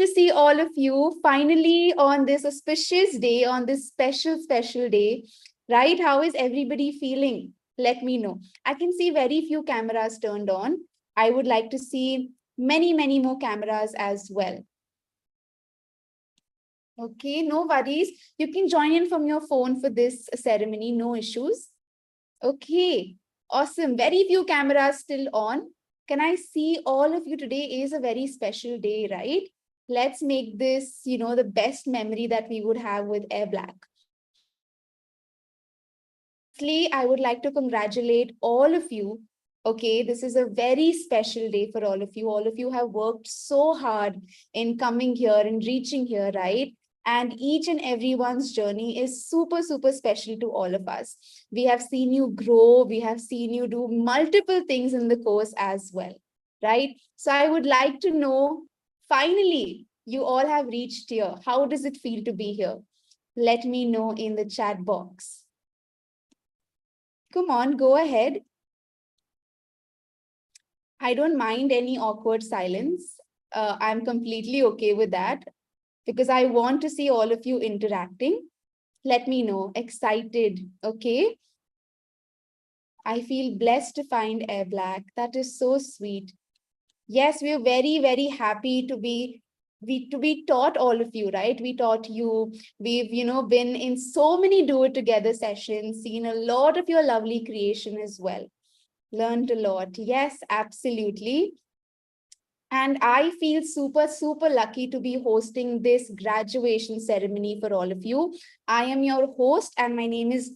to see all of you finally on this auspicious day, on this special day, right? How is everybody feeling? Let me know. I can see very few cameras turned on. I would like to see many more cameras as well. Okay, no worries. You can join in from your phone for this ceremony, no issues. Okay, awesome. Very few cameras still on. Can I see all of you? Today is a very special day, right? Let's make this, the best memory that we would have with Airblack. Firstly, I would like to congratulate all of you. Okay, this is a very special day for all of you. All of you have worked so hard in coming here and reaching here, right? And each and everyone's journey is super special to all of us. We have seen you grow. We have seen you do multiple things in the course as well, right? So I would like to know, finally, you all have reached here. How does it feel to be here? Let me know in the chat box. Come on, go ahead. I don't mind any awkward silence. I'm completely okay with that because I want to see all of you interacting. Let me know. Excited. Okay. I feel blessed to find Airblack. That is so sweet. Yes, we're very happy to be taught, all of you, right? We taught you. We've, been in so many do it together sessions, seen a lot of your lovely creation as well. Learned a lot. Yes, absolutely. And I feel super lucky to be hosting this graduation ceremony for all of you. I am your host and my name is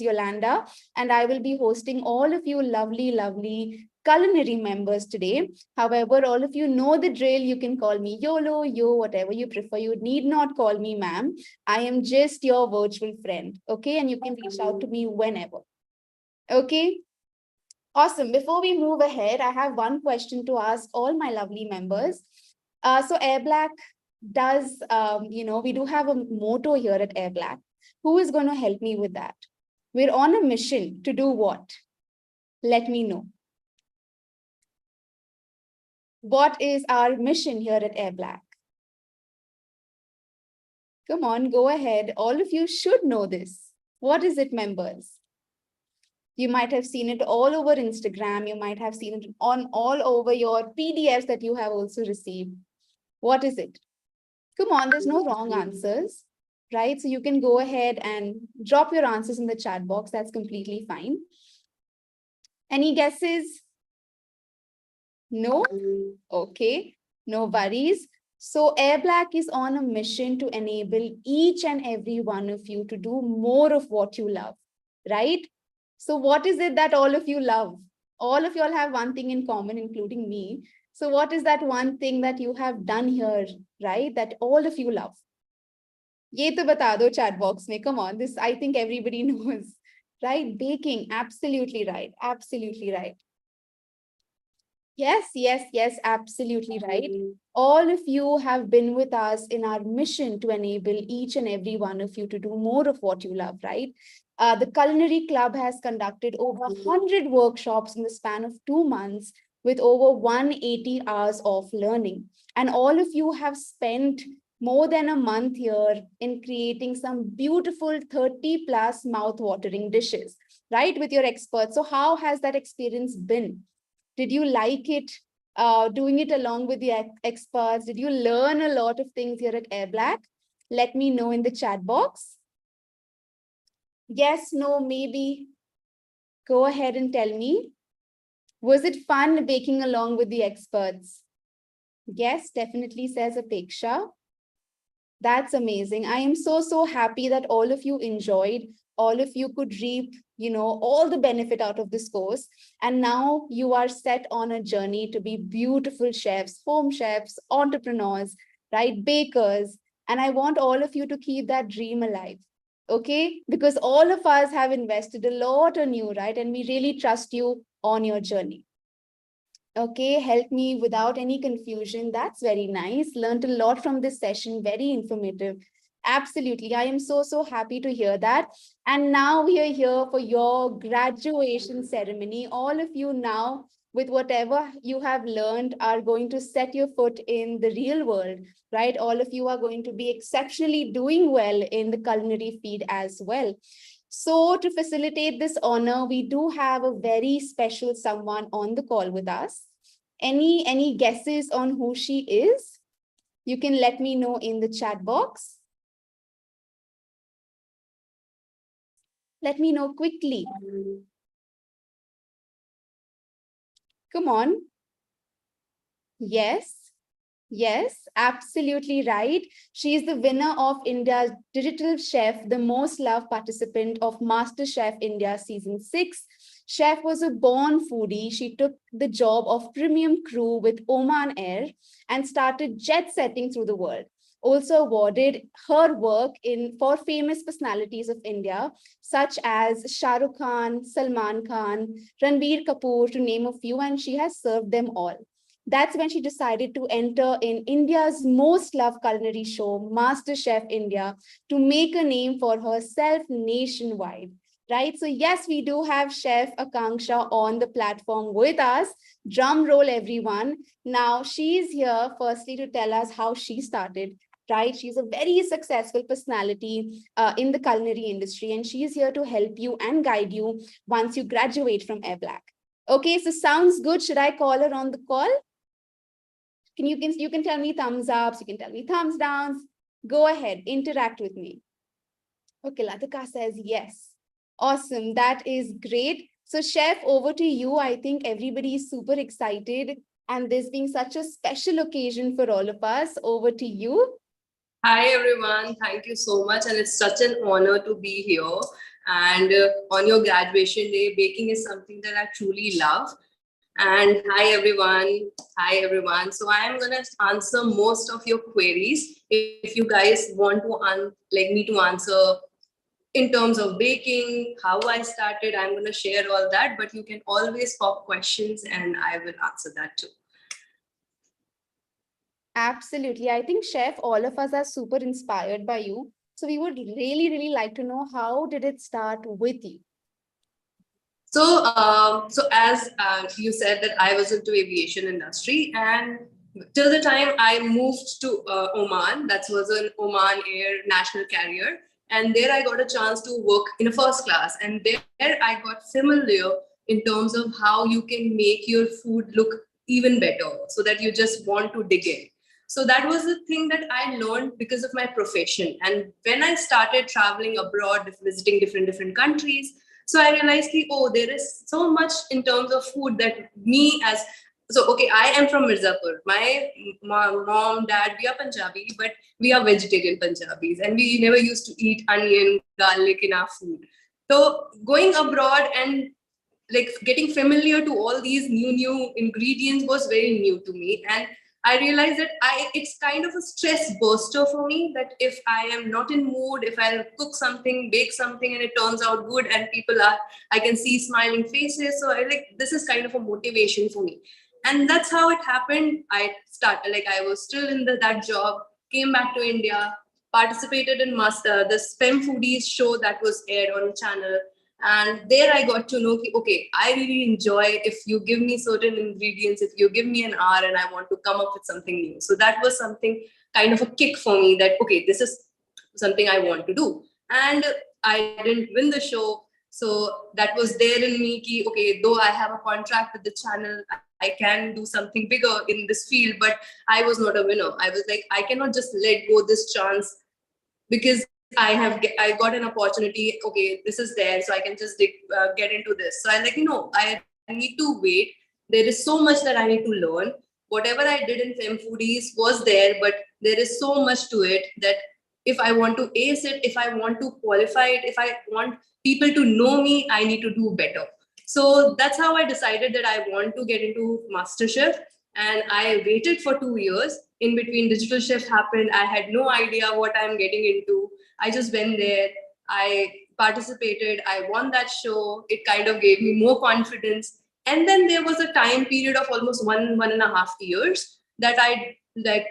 Yolanda, and I will be hosting all of you lovely culinary members today. However, all of you know the drill. You can call me YOLO, Yo, whatever you prefer. You need not call me ma'am. I am just your virtual friend. Okay. And you can reach out to me whenever. Okay. Awesome. Before we move ahead, I have one question to ask all my lovely members. So Airblack does, we do have a motto here at Airblack. Who is going to help me with that? We're on a mission to do what? Let me know. What is our mission here at Airblack? Come on, go ahead. All of you should know this. What is it, members? You might have seen it all over Instagram. You might have seen it on all over your PDFs that you have also received. What is it? Come on, there's no wrong answers, right? So you can go ahead and drop your answers in the chat box. That's completely fine. Any guesses? No? Okay, no worries. So Airblack is on a mission to enable each and every one of you to do more of what you love, right? So what is it that all of you love? All of you all have one thing in common, including me. So what is that one thing that you have done here, right? That all of you love? Ye to bata do chat box mein. Come on, this I think everybody knows, right? Baking, absolutely right. Absolutely right. Yes, absolutely right. All of you have been with us in our mission to enable each and every one of you to do more of what you love, right? The Culinary Club has conducted over 100 workshops in the span of 2 months with over 180 hours of learning. And all of you have spent more than a month here in creating some beautiful 30 plus mouth-watering dishes, right? With your experts. So how has that experience been? Did you like it doing it along with the experts? Did you learn a lot of things here at Airblack? Let me know in the chat box. Yes, no, maybe. Go ahead and tell me. Was it fun baking along with the experts? Yes, definitely, says Apeksha. That's amazing. I am so happy that all of you enjoyed. All of you could reap, all the benefit out of this course. And now you are set on a journey to be beautiful chefs, home chefs, entrepreneurs, right? Bakers. And I want all of you to keep that dream alive. Okay? Because all of us have invested a lot on you, right? And we really trust you on your journey. Okay, help me without any confusion. That's very nice. Learned a lot from this session. Very informative. Absolutely. I am so happy to hear that. And now we are here for your graduation ceremony. All of you now with whatever you have learned are going to set your foot in the real world, right? All of you are going to be exceptionally doing well in the culinary field as well. So to facilitate this honor, we do have a very special someone on the call with us. Any guesses on who she is? You can let me know in the chat box. Let me know quickly. Come on. Yes. Yes, absolutely right. She is the winner of India's Digital Chef, the most loved participant of MasterChef India Season 6. Chef was a born foodie. She took the job of premium crew with Oman Air and started jet setting through the world. Also awarded her work for famous personalities of India, such as Shah Rukh Khan, Salman Khan, Ranbir Kapoor, to name a few, and she has served them all. That's when she decided to enter in India's most loved culinary show, MasterChef India, to make a name for herself nationwide. Right? So yes, we do have Chef Akanksha on the platform with us. Drum roll, everyone. Now, she's here firstly to tell us how she started. Right? She's a very successful personality in the culinary industry, and she's here to help you and guide you once you graduate from Airblack. Okay, so sounds good. Should I call her on the call? You can tell me thumbs ups, you can tell me thumbs downs. Go ahead, interact with me. Okay, Latika says yes. Awesome, that is great. So Chef, over to you. I think everybody is super excited, and this being such a special occasion for all of us, over to you. Hi everyone, thank you so much, and it's such an honor to be here. And on your graduation day, baking is something that I truly love. And hi everyone. So I am gonna answer most of your queries. If you guys want to like me to answer in terms of baking, how I started, I'm gonna share all that. But you can always pop questions, and I will answer that too. Absolutely. I think, Chef, all of us are super inspired by you. So we would really, really like to know, how did it start with you? So as you said that I was into aviation industry, and till the time I moved to Oman, that was an Oman Air national carrier, and there I got a chance to work in a first class, and there I got familiar in terms of how you can make your food look even better, so that you just want to dig in. So that was the thing that I learned because of my profession. And when I started traveling abroad, visiting different countries, so I realized, oh, there is so much in terms of food that me as, so okay, I am from Mirzapur. My mom, dad, we are Punjabi, but we are vegetarian Punjabis, and we never used to eat onion, garlic in our food. So going abroad and like getting familiar to all these new ingredients was very new to me. And I realized that it's kind of a stress buster for me, that if I am not in mood, if I'll cook something, bake something, and it turns out good and I can see smiling faces. So this is kind of a motivation for me. And that's how it happened. I was still in that job, came back to India, participated in the SPEM Foodies show that was aired on the channel. And there I got to know, okay, I really enjoy if you give me certain ingredients, if you give me an hour and I want to come up with something new. So that was something kind of a kick for me, that, okay, this is something I want to do. And I didn't win the show. So that was there in me, okay, though I have a contract with the channel, I can do something bigger in this field, but I was not a winner. I was like, I cannot just let go this chance, because I got an opportunity. Okay, this is there, so I can just get into this. So I I need to wait. There is so much that I need to learn. Whatever I did in Fem Foodies was there, but there is so much to it that if I want to ace it, if I want to qualify it, if I want people to know me, I need to do better. So that's how I decided that I want to get into MasterChef. And I waited for 2 years. In between, Digital Chef happened. I had no idea what I'm getting into. I just went there. I participated. I won that show. It kind of gave me more confidence. And then there was a time period of almost 1.5 years that I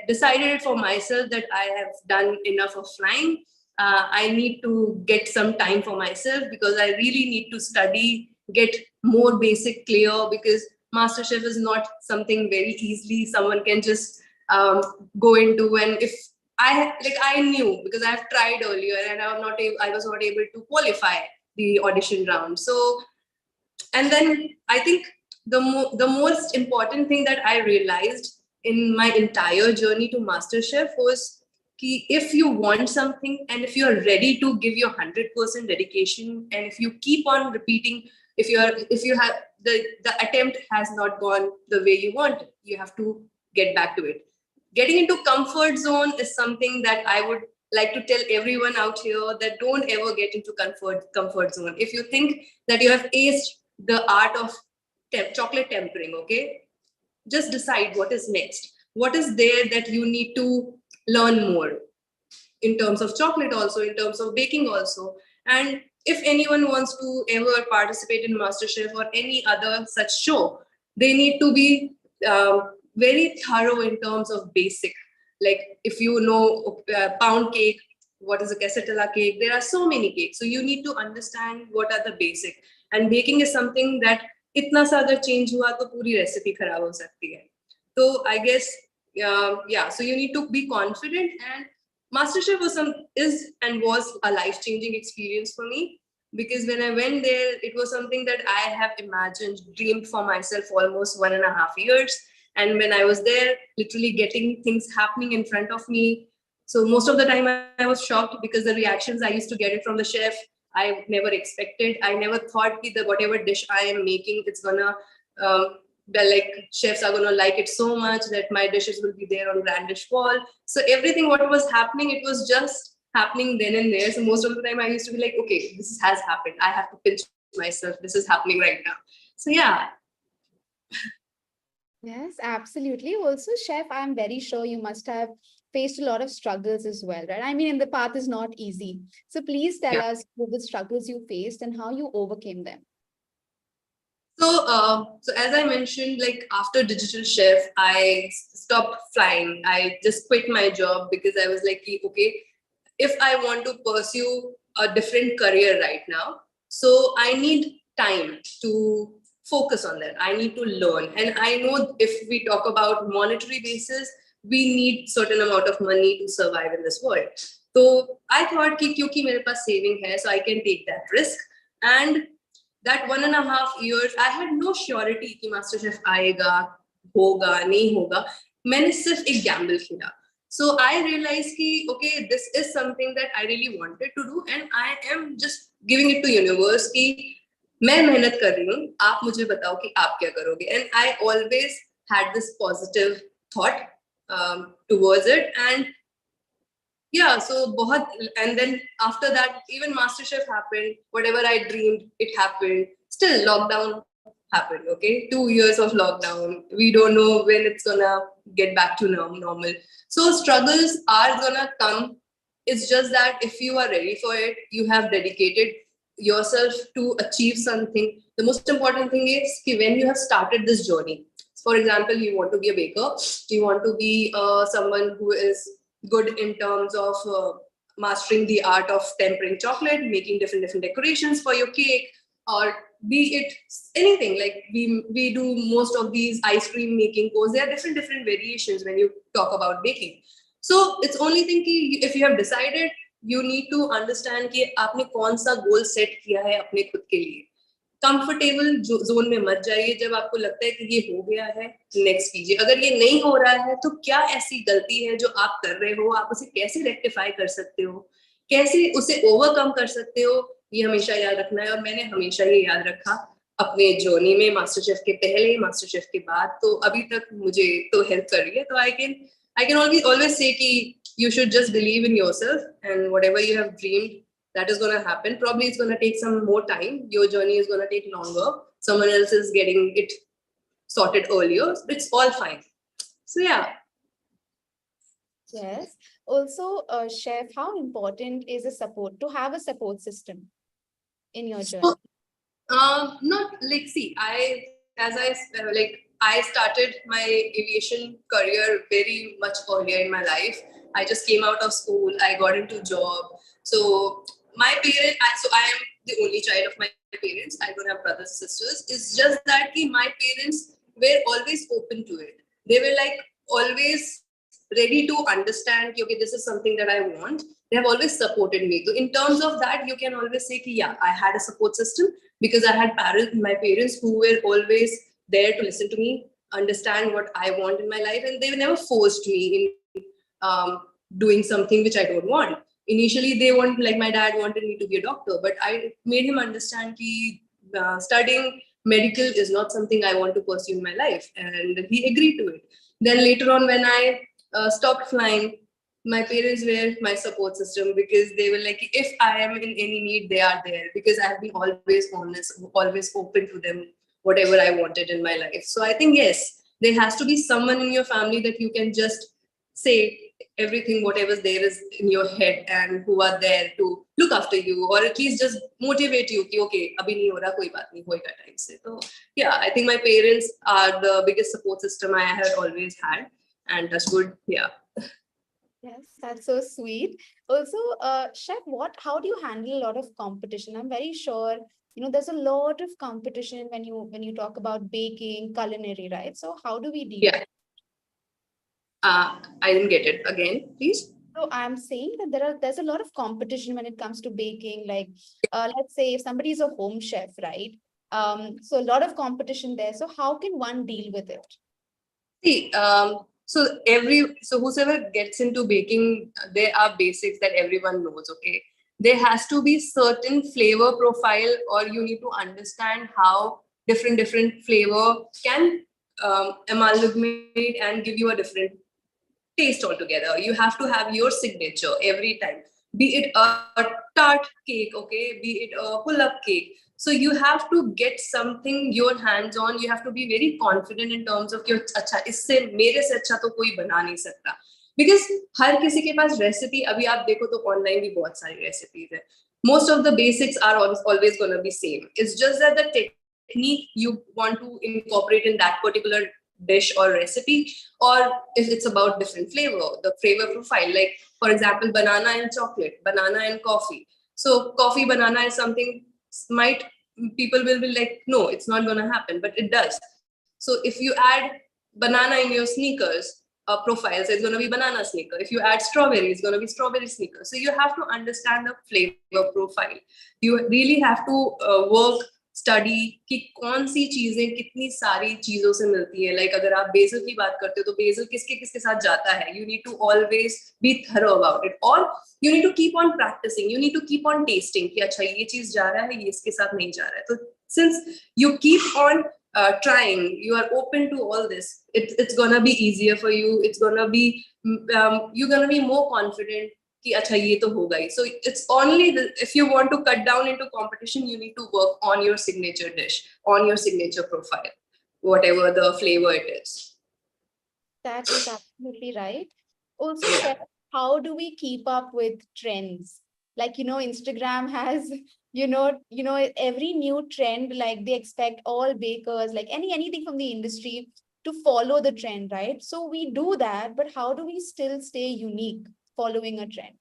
decided for myself that I have done enough of flying. I need to get some time for myself, because I really need to study, get more basic clear, because MasterChef is not something very easily someone can just go into. And if I knew, because I've tried earlier and I was not able to qualify the audition round. So, and then I think the most important thing that I realized in my entire journey to MasterChef was ki if you want something and if you're ready to give your 100% dedication, and if you keep on repeating, if you have the attempt has not gone the way you want, you have to get back to it. Getting into comfort zone is something that I would like to tell everyone out here, that don't ever get into comfort zone. If you think that you have aced the art of chocolate tempering, okay, just decide what is next. What is there that you need to learn more in terms of chocolate, also in terms of baking also. And if anyone wants to ever participate in MasterChef or any other such show, they need to be very thorough in terms of basic. Like if you know pound cake, what is a quesadilla cake? There are so many cakes, so you need to understand what are the basic. And baking is something that इतना सा अगर change हुआ तो पूरी recipe खराब हो सकती है. So I guess yeah. So you need to be confident, and MasterChef was a life-changing experience for me, because when I went there, it was something that I have imagined, dreamed for myself almost 1.5 years. And when I was there, literally getting things happening in front of me. So most of the time I was shocked, because the reactions I used to get it from the chef, I never expected. I never thought that whatever dish I am making, it's gonna chefs are gonna like it so much that my dishes will be there on grand dish wall. So everything what was happening, it was just happening then and there. So most of the time I used to be like, okay, this has happened. I have to pinch myself. This is happening right now. So yeah. Yes, absolutely. Also, Chef, I'm very sure you must have faced a lot of struggles as well, right? I mean, and the path is not easy. So please tell us what the struggles you faced and how you overcame them. So as I mentioned, like after Digital Chef, I stopped flying. I just quit my job because I was like, okay, if I want to pursue a different career right now, so I need time to focus on that. I need to learn. And I know if we talk about monetary basis, we need certain amount of money to survive in this world. So I thought कि क्योंकि मेरे पास saving है, so I can take that risk. And that 1.5 years, I had no surety कि MasterChef आएगा, होगा, नहीं होगा. मैंने सिर्फ एक gamble खेला. So I realized कि okay, this is something that I really wanted to do, and I am just giving it to universe कि मैं मेहनत कर रही हूँ, आप मुझे बताओ कि आप क्या करोगे. And I always had this positive thought towards it. And yeah, so बहुत, and then after that, even MasterChef happened. Whatever I dreamed, it happened. Still, lockdown happened. Okay, 2 years of lockdown. We don't know when it's gonna get back to normal. So struggles are gonna come. It's just that if you are ready for it, you have dedicated yourself to achieve something. The most important thing is कि when you have started this journey. For example, you want to be a baker. You want to be someone who is good in terms of mastering the art of tempering chocolate, making different decorations for your cake, or be it anything. Like we do most of these ice cream making courses. There are different variations when you talk about baking. So it's only thing कि if you have decided, you need to understand कि आपने कौन सा goal set किया है अपने खुद के लिए. कंफर्टेबल जोन में मत जाइए. जब आपको लगता है कि ये हो गया है, नेक्स्ट कीजिए. अगर ये नहीं हो रहा है, तो क्या ऐसी गलती है जो आप कर रहे हो, आप उसे कैसे रेक्टिफाई कर सकते हो, कैसे उसे ओवरकम कर सकते हो, ये हमेशा याद रखना है. और मैंने हमेशा ये याद रखा अपने जर्नी में, मास्टर शेफ के पहले, मास्टर शेफ के बाद, तो अभी तक मुझे तो हेल्प कर रही है. तो आई कैन always say कि you should just believe in yourself, and whatever you have dreamed, that is going to happen. Probably it's going to take some more time. Your journey is going to take longer. Someone else is getting it sorted earlier. It's all fine. So yeah. Yes. Also, Chef, how important is to have a support system in your journey? Not like, see, I started my aviation career very much earlier in my life. I just came out of school. I got into job. So my parents, I am the only child of my parents. I don't have brothers and sisters. It's just that my parents were always open to it. They were like always ready to understand, okay, this is something that I want. They have always supported me. So in terms of that, you can always say, yeah, I had a support system because I had my parents who were always there to listen to me, understand what I want in my life, and they never forced me in doing something which I don't want. Initially, like my dad wanted me to be a doctor, but I made him understand that studying medical is not something I want to pursue in my life, and he agreed to it. Then later on, when I stopped flying, my parents were my support system because they were like, if I am in any need, they are there because I have been always honest, always open to them, whatever I wanted in my life. So I think, yes, there has to be someone in your family that you can just say everything, whatever there is in your head, and who are there to look after you, or at least just motivate you ki, okay, abhi nahi ho raha, koi baat nahi, hoega time se. So yeah, I think my parents are the biggest support system I have always had, and that's good. Yeah. Yes, that's so sweet. Also, Chef, how do you handle a lot of competition? I'm very sure, there's a lot of competition when you talk about baking, culinary, right? So how do we deal with Yeah. it? I didn't get it again, please. So I'm saying that there's a lot of competition when it comes to baking. Like, let's say if somebody is a home chef, right? So a lot of competition there. So how can one deal with it? See, so whosoever gets into baking, there are basics that everyone knows. Okay, there has to be certain flavor profile, or you need to understand how different flavor can amalgamate and give you a different taste altogether. You have to have your signature every time, be it a tart cake, okay, be it a pull-up cake. So you have to get something your hands on. You have to be very confident in terms of कि अच्छा इससे मेरे से अच्छा तो कोई बना नहीं सकता. Because हर किसी के पास रेसिपी, अभी आप देखो तो ऑनलाइन भी बहुत सारी रेसिपीज है. Most of the basics are always going to be same. It's just that the technique you want to incorporate in that particular dish or recipe, or if it's about different flavor, the flavor profile, like for example banana and chocolate, banana and coffee. So coffee banana is something might people will be like, no, it's not going to happen, but it does. So if you add banana in your sneakers profile, so it's going to be banana sneaker. If you add strawberry, it's going to be strawberry sneaker. So you have to understand the flavor profile. You really have to work study कि कौन सी चीजें कितनी सारी चीजों से मिलती है. Like अगर आप बेसल की बात करते हो तो बेसल किसके किसके साथ जाता है. You need to always be thorough about it, और you need to keep on practising, you need to keep on testing कि अच्छा ये चीज जा रहा है, ये इसके साथ नहीं जा रहा है. तो since you keep on trying, you are open to all this, it's gonna be easier for you. It's gonna be you're gonna be more confident कि अच्छा ये तो होगा ही. So it's only if you want to cut down into competition, you need to work on your signature dish, on your signature profile, whatever the flavor it is. That is absolutely right. Also, Chef, how do we keep up with trends? Like, Instagram has, every new trend, like they expect all bakers, like anything from the industry to follow the trend, right? So we do that, but how do we still stay unique following a trend?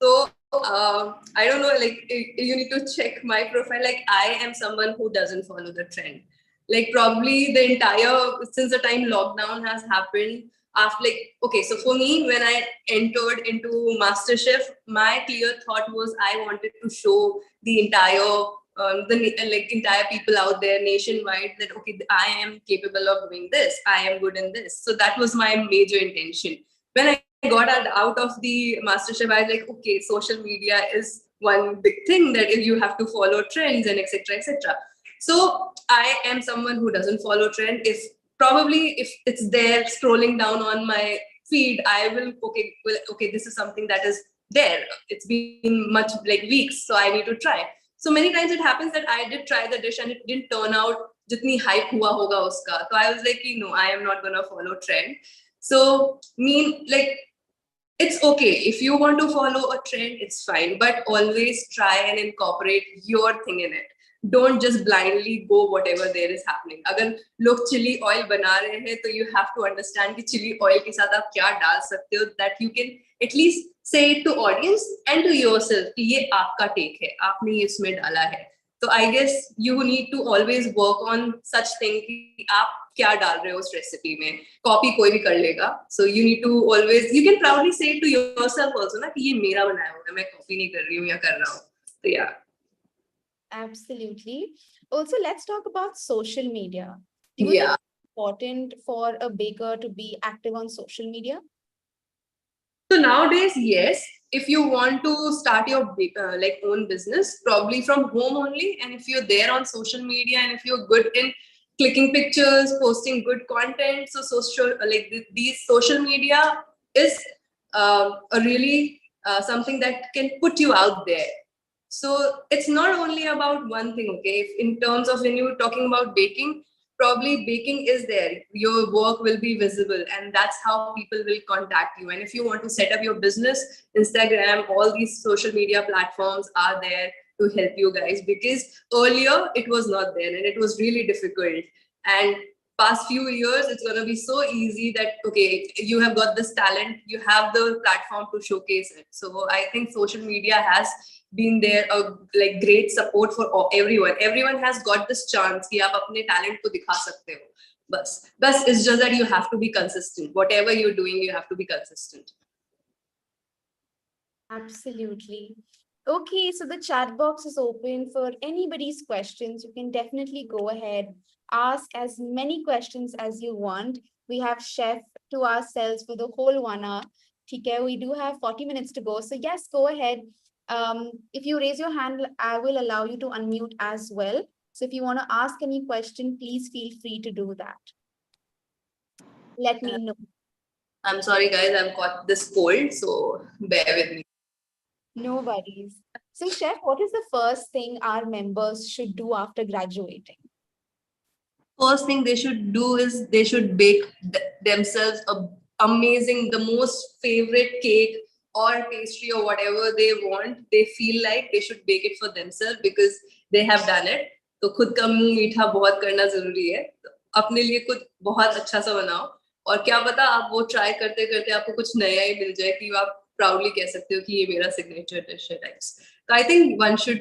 So I don't know, like you need to check my profile. Like I am someone who doesn't follow the trend. Like probably the entire, since the time lockdown has happened, after like, okay, so for me, when I entered into MasterChef, my clear thought was I wanted to show the entire entire people out there nationwide that okay, I am capable of doing this, I am good in this. So that was my major intention. When I got out of the MasterChef, I was like, okay, social media is one big thing that if you have to follow trends and etc. etc. So I am someone who doesn't follow trend. If it's there scrolling down on my feed, I will okay, this is something that is there. It's been much like weeks, so I need to try. So many times it happens that I did try the dish and it didn't turn out jitni hype hua hoga uska. So I was like, no, I am not gonna follow trend. So it's okay if you want to follow a trend, it's fine, but always try and incorporate your thing in it. Don't just blindly go whatever there is happening. अगर लोग chili oil बना रहे हैं तो you have to understand कि chili oil के साथ आप क्या डाल सकते हो, that you can at least say it to audience and to yourself कि ये आपका take है, आपने ये इसमें डाला है. So I guess you need to always work on such thing कि आप क्या डाल रहे हो उस रेसिपी में, कॉपी कोई भी कर लेगा. So you need to always, you can proudly say to yourself also ना कि ये मेरा बनाया हुआ है, मैं कॉपी नहीं कर रही हूँ या कर रहा हूँ. So yeah. Absolutely. Also, let's talk about social media. Do you think Yeah. it's important for a baker to be active on social media? So nowadays, yes, if you want to start your like own business, probably from home only, and if you're there on social media, and if you're good in clicking pictures, posting good content, so social like these social media is a really something that can put you out there. So it's not only about one thing, okay? If in terms of when you're talking about baking, probably baking is there. Your work will be visible, and that's how people will contact you. And if you want to set up your business, Instagram, all these social media platforms are there to help you guys, because earlier it was not there and it was really difficult. And past few years it's going to be so easy that okay, you have got this talent, you have the platform to showcase it. So I think social media has been there a like great support for everyone has got this chance कि आप अपने talent को दिखा सकते हो. बस it's just that you have to be consistent. Whatever you're doing, you have to be consistent. Absolutely. Okay, so the chat box is open for anybody's questions. You can definitely go ahead, ask as many questions as you want. We have chef to ourselves for the whole 1 hour. Okay, we do have 40 minutes to go. So yes, go ahead. If you raise your hand, I will allow you to unmute as well. So if you want to ask any question, please feel free to do that. Let me know. I'm sorry guys, I've got this cold, so bear with me. No worries. So, Chef, what is the first thing our members should do after graduating? First thing they should do is they should bake themselves a amazing, the most favorite cake or pastry or whatever they want. They feel like they should bake it for themselves because they have done it. तो खुद का मुंह मीठा बहुत करना जरूरी है. तो अपने लिए कुछ बहुत अच्छा सा बनाओ, और क्या पता आप वो ट्राई करते करते आपको कुछ नया ही मिल जाए कि आप प्राउडली कह सकते हो कि ये मेरा सिग्नेचर डिश है टाइप्स. तो I think one should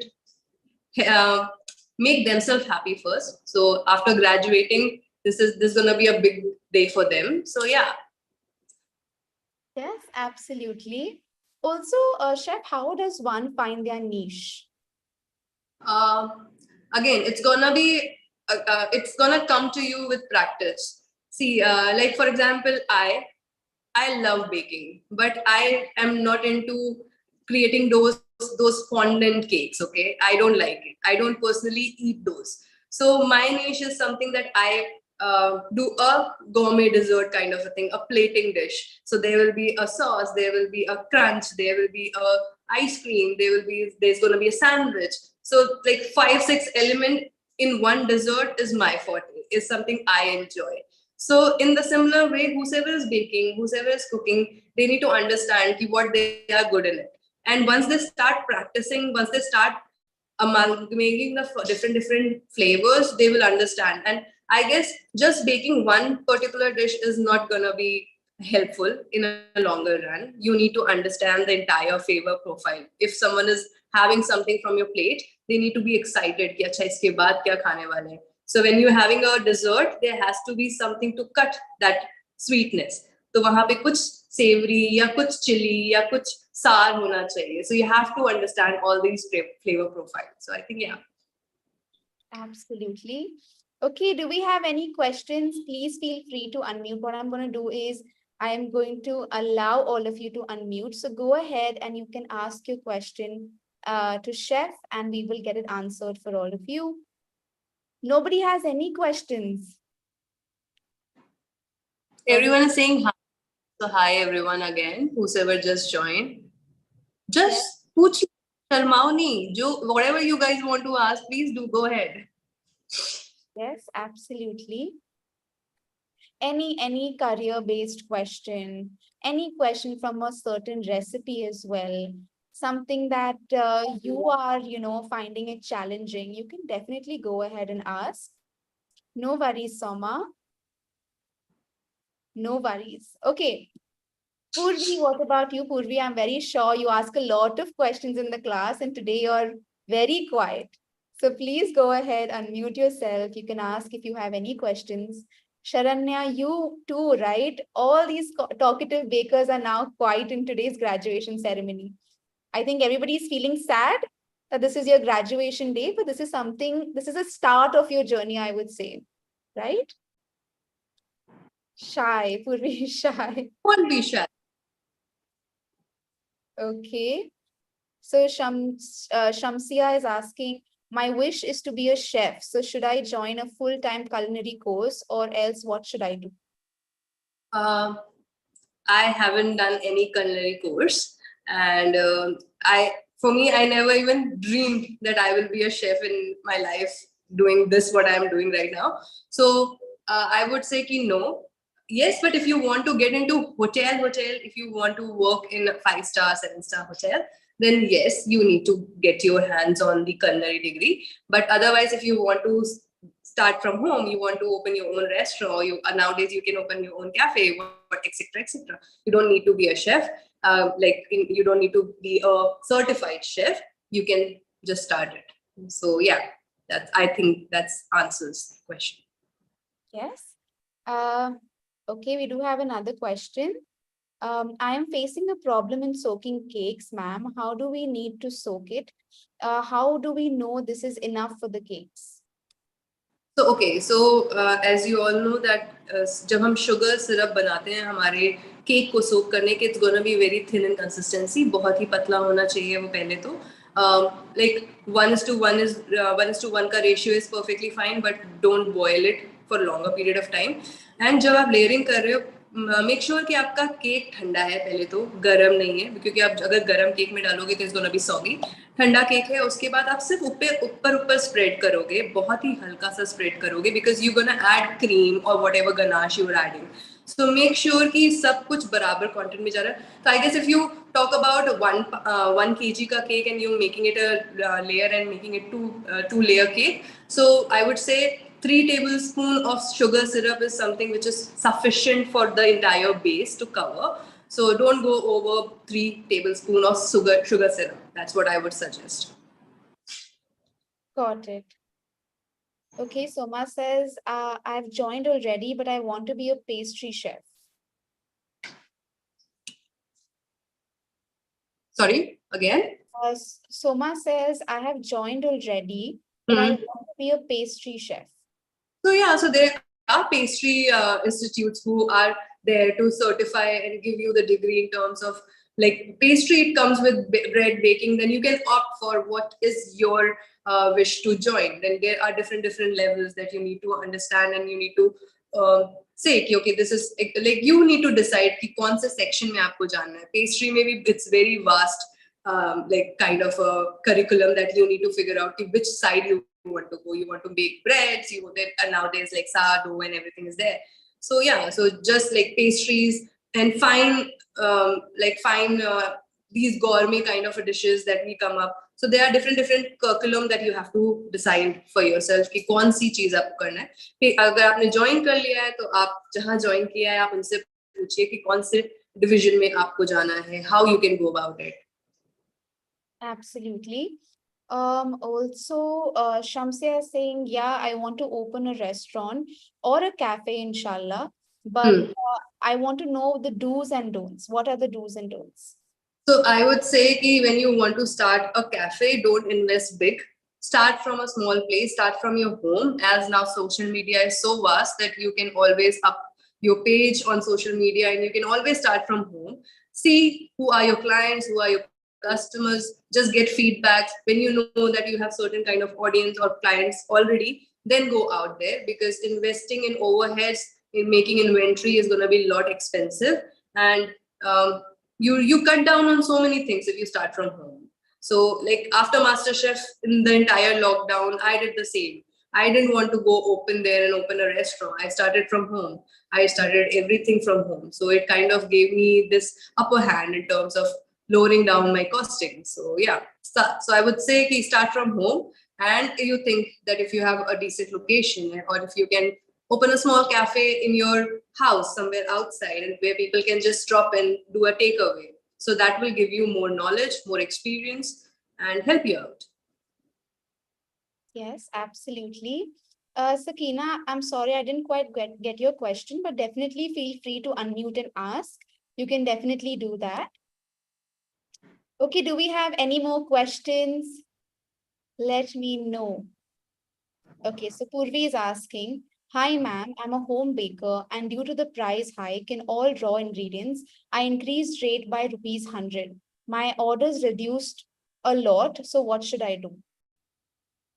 make themselves happy first. So after graduating, this is going to be a big day for them. So yeah. Yes, absolutely. Also, Chef, how does one find their niche? Again, it's gonna come to you with practice. See, like for example, I love baking, but I am not into creating those fondant cakes. Okay, I don't like it. I don't personally eat those. So my niche is something that I do a gourmet dessert kind of a thing, a plating dish. So there will be a sauce, there will be a crunch, there will be a ice cream, there's going to be a sandwich. So like 5-6 element in one dessert is my forte. Is something I enjoy. So in the similar way, whoever is baking, whoever is cooking, they need to understand what they are good in it. And once they start practicing, once they start amalgamating the different flavors, they will understand. And I guess just baking one particular dish is not gonna be helpful in a longer run. You need to understand the entire flavor profile. If someone is having something from your plate, they need to be excited कि अच्छा इसके बाद क्या खाने वाले हैं. So when you're having a dessert, there has to be something to cut that sweetness. तो वहाँ पे कुछ savory या कुछ chili या कुछ sour होना चाहिए. So you have to understand all these flavor profiles. So I think, yeah. Absolutely. Okay, do we have any questions? Please feel free to unmute. What I'm going to do is I am going to allow all of you to unmute. So go ahead and you can ask your question to Chef and we will get it answered for all of you. Nobody has any questions. Everyone is saying hi. So hi everyone again, whoever just joined. Just पूछ शर्माओ नहीं. Whatever you guys want to ask, please do go ahead. Yes, absolutely. Any career-based question, any question from a certain recipe as well, something that you are, finding it challenging, you can definitely go ahead and ask. No worries, Soma. No worries. Okay. Purvi, what about you, Purvi? I'm very sure you ask a lot of questions in the class and today you're very quiet. So please go ahead, unmute yourself. You can ask if you have any questions. Sharanya, you too, right? All these talkative bakers are now quiet in today's graduation ceremony. I think everybody is feeling sad that this is your graduation day, but this is a start of your journey, I would say, right? Shy, Purvi, shy. Won't be shy. Okay. So Shamsia is asking, my wish is to be a chef. So should I join a full-time culinary course or else what should I do? I haven't done any culinary course, and for me, I never even dreamed that I will be a chef in my life doing this, what I am doing right now. So I would say ki no. Yes, but if you want to get into hotel, if you want to work in a 5-star, 7-star hotel, then yes, you need to get your hands on the culinary degree. But otherwise, if you want to start from home, you want to open your own restaurant, nowadays you can open your own cafe, etc., etc. You don't need to be a chef. You don't need to be a certified chef. You can just start it. So yeah, I think that's answers the question. Yes. Okay, we do have another question. I am facing a problem in soaking cakes, ma'am. How do we need to soak it? How do we know this is enough for the cakes? So okay, as you all know that जब हम sugar syrup बनाते हैं हमारे cake को soak करने के, it's gonna be very thin in consistency. बहुत ही पतला होना चाहिए वो पहले तो. Like 1:1 का ratio is perfectly fine, but don't boil it for longer period of time. And जब आप layering कर रहे हो, मेक श्योर कि आपका केक ठंडा है, पहले तो गर्म नहीं है, क्योंकि आप अगर गर्म केक में डालोगे तो इट्स गोना बी सॉगी. ठंडा केक है, उसके बाद आप सिर्फ ऊपर स्प्रेड करोगे, बहुत ही हल्का सा स्प्रेड करोगे, because you gonna add cream और whatever ganache you are adding. So make sure कि सब कुछ बराबर क्वांटिटी में जा रहा है. तो I guess if you talk about 1 kg ka cake and you making it a layer and making it two layer cake, so I would say 3 tablespoons of sugar syrup is something which is sufficient for the entire base to cover. So don't go over 3 tablespoons of sugar syrup. That's what I would suggest. Got it. Okay, Soma says, I've joined already, but I want to be a pastry chef. Sorry, again? Soma says, I have joined already, but I want to be a pastry chef. So yeah, so there are pastry institutes who are there to certify and give you the degree in terms of like pastry. It comes with bread baking. Then you can opt for what is your wish to join. Then there are different levels that you need to understand, and you need to say कि okay, this is like you need to decide कि कौन से section में आपको जाना है. Pastry maybe it's very vast, like kind of a curriculum that you need to figure out which side you want to go. You want to bake breads, and nowadays like sourdough and everything is there. So yeah, so just like pastries and fine these gourmet kind of dishes that we come up. So there are different curriculum that you have to decide for yourself कि कौन सी चीज आपको करना है. फिर अगर आपने join कर लिया है तो आप जहाँ join किया है आप उनसे पूछिए कि कौन से division में आपको जाना है, how you can go about it. Absolutely. Also, Shamsia is saying, yeah, I want to open a restaurant or a cafe, inshallah. But I want to know the do's and don'ts. What are the do's and don'ts? So I would say that when you want to start a cafe, don't invest big. Start from a small place, start from your home, as now social media is so vast that you can always up your page on social media and you can always start from home. See who are your clients, who are your customers, just get feedback. When you know that you have certain kind of audience or clients already, then go out there, because investing in overheads, in making inventory is going to be a lot expensive, and you cut down on so many things if you start from home. So like after MasterChef, in the entire lockdown, I did the same. I didn't want to go open there and open a restaurant. I started from home. I started everything from home. So it kind of gave me this upper hand in terms of lowering down my costing. So yeah, so I would say start from home, and you think that if you have a decent location, or if you can open a small cafe in your house somewhere outside, and where people can just drop in, do a takeaway. So that will give you more knowledge, more experience, and help you out. Yes, absolutely. Sakina, I'm sorry, I didn't quite get your question, but definitely feel free to unmute and ask. You can definitely do that. Okay, do we have any more questions? Let me know. Okay, so Purvi is asking, hi ma'am, I'm a home baker and due to the price hike in all raw ingredients, I increased rate by rupees 100. My orders reduced a lot, so what should I do?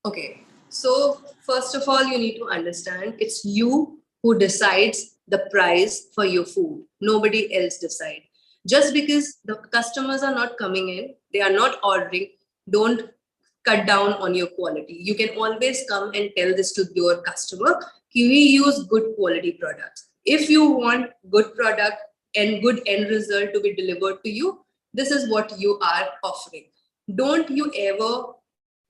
Okay, so first of all, you need to understand it's you who decides the price for your food. Nobody else decide. Just because the customers are not coming in, they are not ordering, don't cut down on your quality. You can always come and tell this to your customer. We use good quality products. If you want good product and good end result to be delivered to you, this is what you are offering. Don't you ever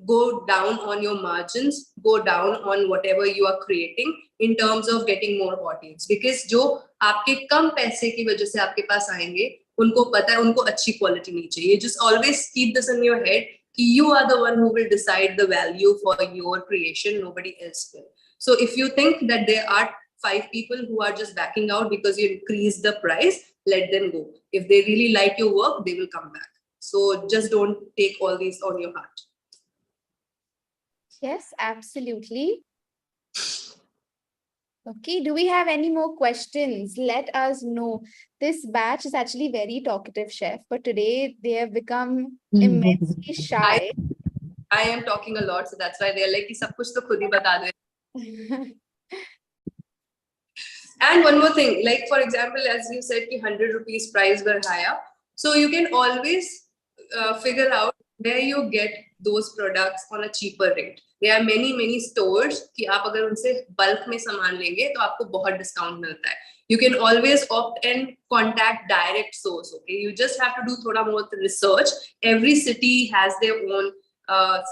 go down on your margins, go down on whatever you are creating in terms of getting more audience. Because जो आपके कम पैसे की वजह से आपके पास आएंगे, उनको पता है उनको अच्छी क्वालिटी नहीं चाहिए. Just always keep this in your head कि you are the one who will decide the value for your creation, nobody else will. So if you think that there are 5 people who are just backing out because you increase the price, let them go. If they really like your work, they will come back. So just don't take all these on your heart. Yes, absolutely. Okay, do we have any more questions? Let us know. This batch is actually very talkative, chef, but today they have become immensely shy. I am talking a lot, so that's why they're like, कि सब कुछ तो खुद ही बता दो. And one more thing, like for example, as you said, कि 100 rupees price were higher. So you can always figure out where you get those products on a cheaper rate. There are many stores कि आप अगर उनसे bulk में सामान लेंगे तो आपको बहुत discount मिलता है. You can always opt and contact direct source. Okay, you just have to do थोड़ा more research. Every city has their own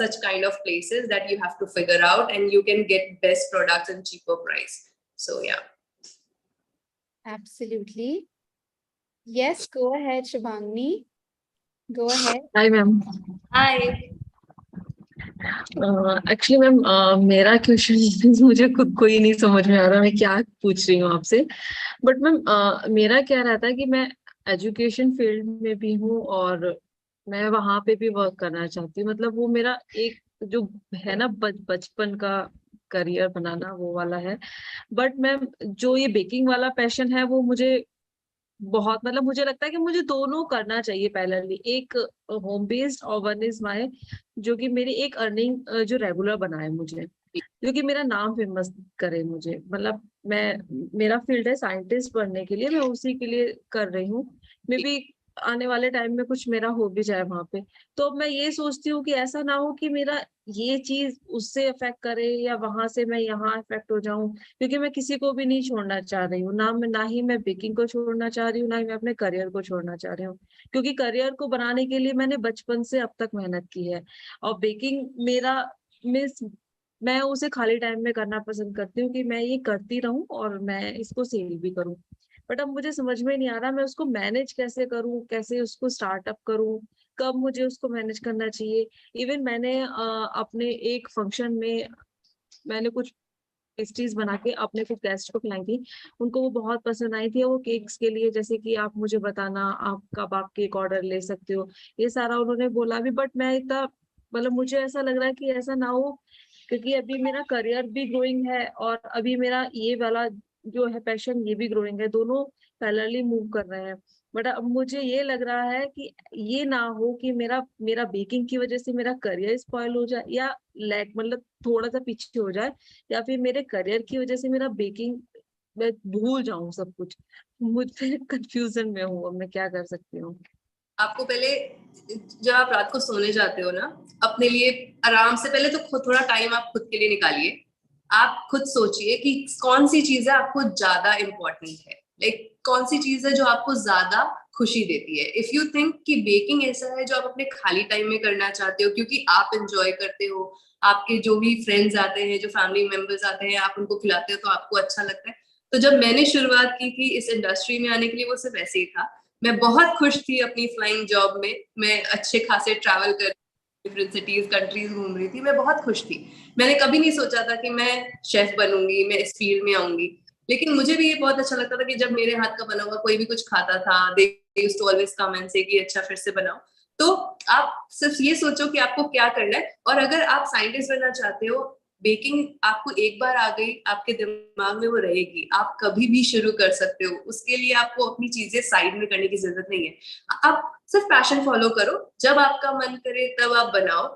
such kind of places that you have to figure out, and you can get best products and cheaper price. So yeah. Absolutely. Yes, go ahead, Shubhangni. Go ahead. Hi ma'am. Hi. Actually ma'am मेरा question मुझे खुद को ही नहीं समझ में आ रहा मैं क्या पूछ रही हूँ आपसे. बट मैम मेरा क्या रहता है कि मैं एजुकेशन फील्ड में भी हूँ और मैं वहां पे भी वर्क करना चाहती हूँ. मतलब वो मेरा एक जो है ना बचपन का करियर बनाना वो वाला है. बट मैम जो ये बेकिंग वाला पैशन है वो मुझे बहुत मतलब मुझे लगता है कि मुझे दोनों करना चाहिए. पैरेलली एक होम बेस्ड और वन इज माय जो कि मेरी एक अर्निंग जो रेगुलर बनाए मुझे जो कि मेरा नाम फेमस करे मुझे. मतलब मैं मेरा फील्ड है साइंटिस्ट बनने के लिए मैं उसी के लिए कर रही हूँ. मे बी आने वाले टाइम में कुछ मेरा हो भी जाए वहां पे. तो मैं ये सोचती हूँ कि ऐसा ना हो कि मेरा ये चीज उससे अफेक्ट करे या वहां से मैं यहाँ अफेक्ट हो जाऊं. क्योंकि मैं किसी को भी नहीं छोड़ना चाह रही हूँ. ना ही मैं बेकिंग को छोड़ना चाह रही हूँ ना ही मैं अपने करियर को छोड़ना चाह रही हूँ. क्योंकि करियर को बनाने के लिए मैंने बचपन से अब तक मेहनत की है. और बेकिंग मेरा मिस मैं उसे खाली टाइम में करना पसंद करती हूँ कि मैं ये करती रहूं और मैं इसको सेल भी करूं. बट अब मुझे समझ में नहीं आ रहा मैं उसको मैनेज कैसे करूं कैसे उसको स्टार्टअप करूं कब मुझे उसको मैनेज करना चाहिए. इवन मैंने अपने एक फंक्शन में मैंने कुछ पेस्ट्रीज बना के अपने कुछ गेस्ट को खिलाई थी. उनको वो बहुत पसंद आई थी. वो केक्स के लिए जैसे कि आप मुझे बताना आप कब आप केक ऑर्डर ले सकते हो ये सारा उन्होंने बोला भी. बट मैं इतना मतलब मुझे ऐसा लग रहा है कि ऐसा ना हो क्योंकि अभी मेरा करियर भी ग्रोइंग है और अभी मेरा ये वाला जो है पैशन ये भी ग्रोइंग है. दोनों पैरेलली मूव कर रहे हैं. बट अब मुझे ये लग रहा है कि ये ना हो कि मेरा मेरा बेकिंग की वजह से मेरा करियर स्पॉइल हो जाए या लैक मतलब थोड़ा सा पीछे हो जाए या फिर मेरे करियर की वजह से मेरा बेकिंग मैं भूल जाऊं सब कुछ. मुझे कंफ्यूजन में हूँ अब मैं क्या कर सकती हूँ. आपको पहले जब आप रात को सोने जाते हो ना अपने लिए आराम से पहले तो खुद थोड़ा टाइम आप खुद के लिए निकालिए. आप खुद सोचिए कि कौन सी चीजें आपको ज्यादा इम्पोर्टेंट है. लाइक कौन सी चीज है जो आपको ज्यादा खुशी देती है. इफ यू थिंक कि बेकिंग ऐसा है जो आप अपने खाली टाइम में करना चाहते हो क्योंकि आप एंजॉय करते हो आपके जो भी फ्रेंड्स आते हैं जो फैमिली मेंबर्स आते हैं आप उनको खिलाते हो तो आपको अच्छा लगता है. तो जब मैंने शुरुआत की थी इस इंडस्ट्री में आने के लिए वो सिर्फ ऐसे ही था. मैं बहुत खुश थी अपनी फ्लाइंग जॉब में. मैं अच्छे खासे ट्रैवल कर डिफरेंट सिटीज कंट्रीज घूम रही थी, मैं बहुत खुश थी। मैंने कभी नहीं सोचा था कि मैं शेफ बनूंगी, मैं इस फील्ड में आऊंगी। लेकिन मुझे भी ये बहुत अच्छा लगता था कि जब मेरे हाथ का बना हुआ कोई भी कुछ खाता था, they used to always come and से कि अच्छा फिर से बनाओ। तो आप सिर्फ ये सोचो कि आपको क्या करना है, और अगर आप साइंटिस्ट बनना चाहते हो, बेकिंग आपको एक बार आ गई, आपके दिमाग में वो रहेगी, आप कभी भी शुरू कर सकते हो। उसके लिए आपको अपनी चीजें साइड में करने की जरूरत नहीं है। आप सिर्फ पैशन फॉलो करो, जब आपका मन करे तब आप बनाओ,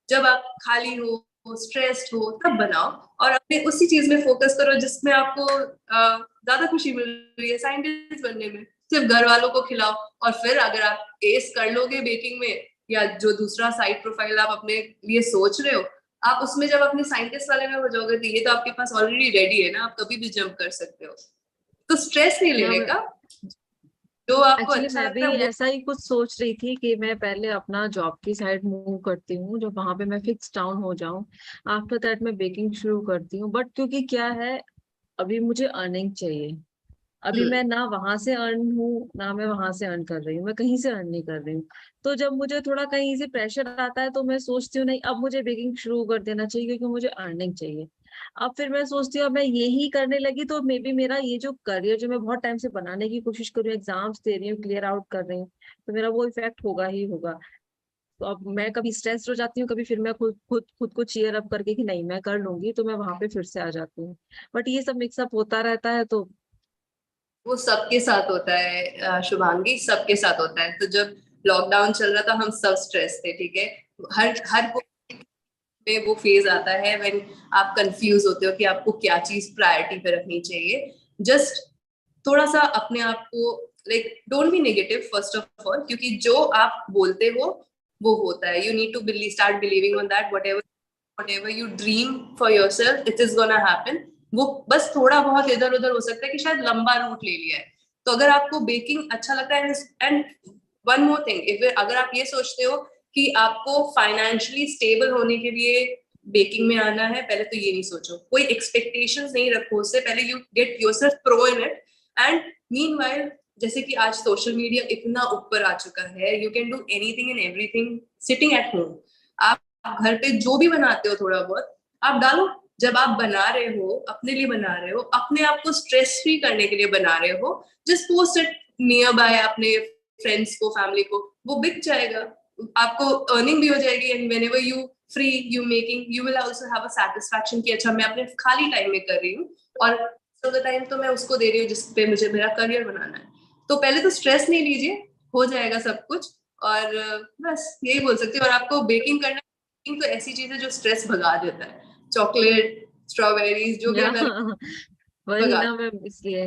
जब आप खाली हो, स्ट्रेस्ड हो, तब बनाओ, और अपने उसी चीज में फोकस करो जिसमें आपको ज्यादा खुशी मिल रही है। साइंटिस्ट बनने में सिर्फ घर वालों को खिलाओ, और फिर अगर आप एस कर लोगे बेकिंग में, या जो दूसरा साइड प्रोफाइल आप अपने लिए सोच रहे हो, आप उसमें जब अपने साइंटिस्ट वाले में हो जाओगे तो ये तो आपके पास ऑलरेडी रेडी है ना, आप कभी भी जंप कर सकते हो। तो स्ट्रेस नहीं हाँ, लेने का, जो आपको एक्चुअली अच्छा मैं लगता भी है वो। ऐसा ही कुछ सोच रही थी कि मैं पहले अपना जॉब की साइड मूव करती हूँ, जब वहां पे मैं फिक्स डाउन हो जाऊं, आफ्टर दैट मैं बेकिंग शुरू करती हूँ। बट क्योंकि क्या है, अभी मुझे अर्निंग चाहिए। अभी मैं ना वहां से अर्न हूँ ना मैं वहां से अर्न कर रही हूँ, मैं कहीं से अर्न नहीं कर रही हूँ। तो जब मुझे थोड़ा कहीं से प्रेशर आता है तो मैं सोचती हूँ नहीं, अब मुझे बेकिंग शुरू कर देना चाहिए क्योंकि मुझे अर्निंग चाहिए। अब फिर मैं सोचती हूँ अब मैं यही करने लगी तो मे बी मेरा ये जो करियर जो मैं बहुत टाइम से बनाने की कोशिश कर रही हूँ, एग्जाम्स दे रही हूँ, क्लियर आउट कर रही हूँ, तो मेरा वो इफेक्ट होगा ही होगा। तो अब मैं कभी स्ट्रेस हो जाती हूँ, कभी फिर मैं खुद खुद खुद को चीयर अप करके कि नहीं मैं कर लूंगी, तो मैं वहां पे फिर से आ जाती हूँ। बट ये सब मिक्सअप होता रहता है तो। वो सबके साथ होता है शुभांगी, सबके साथ होता है। तो जब लॉकडाउन चल रहा था हम सब स्ट्रेस थे, ठीक है। हर हर कोई में वो फेज आता है व्हेन आप कंफ्यूज होते हो कि आपको क्या चीज प्रायोरिटी पे रखनी चाहिए। जस्ट थोड़ा सा अपने आप को, like don't be negative first of all, क्योंकि जो आप बोलते हो वो होता है। You need to believe, start believing on that, whatever you dream for yourself, it is gonna happen। वो बस थोड़ा बहुत इधर उधर हो सकता है कि शायद लंबा रूट ले लिया है। तो अगर आपको बेकिंग अच्छा लगता है, एंड वन मोर थिंग, अगर आप ये सोचते हो कि आपको फाइनेंशियली स्टेबल होने के लिए बेकिंग में आना है, पहले तो ये नहीं सोचो, कोई एक्सपेक्टेशंस नहीं रखो उससे पहले, you get yourself pro in it. And meanwhile, जैसे कि आज सोशल मीडिया इतना ऊपर आ चुका है, you can do anything and everything sitting at home. आप घर पे जो भी बनाते हो थोड़ा बहुत आप डालो। जब आप बना रहे हो, अपने लिए बना रहे हो, अपने आप को स्ट्रेस फ्री करने के लिए बना रहे हो, just post it near by अपने फ्रेंड्स को, फैमिली को, वो बिक जाएगा, आपको अर्निंग भी हो जाएगी। And whenever you free you making, you will also have a satisfaction कि अच्छा मैं अपने खाली टाइम में कर रही हूँ, और टाइम तो मैं उसको दे रही हूँ जिस पे मुझे मेरा करियर बनाना है। तो पहले तो स्ट्रेस नहीं लीजिए, हो जाएगा सब कुछ। और बस यही बोल सकती हूँ। और आपको बेकिंग करना, बेकिंग तो ऐसी चीज है जो स्ट्रेस भगा देता है। चॉकलेट, स्ट्रॉबेरीज, जो भी या अंदर वही भगा ना मैम, इसलिए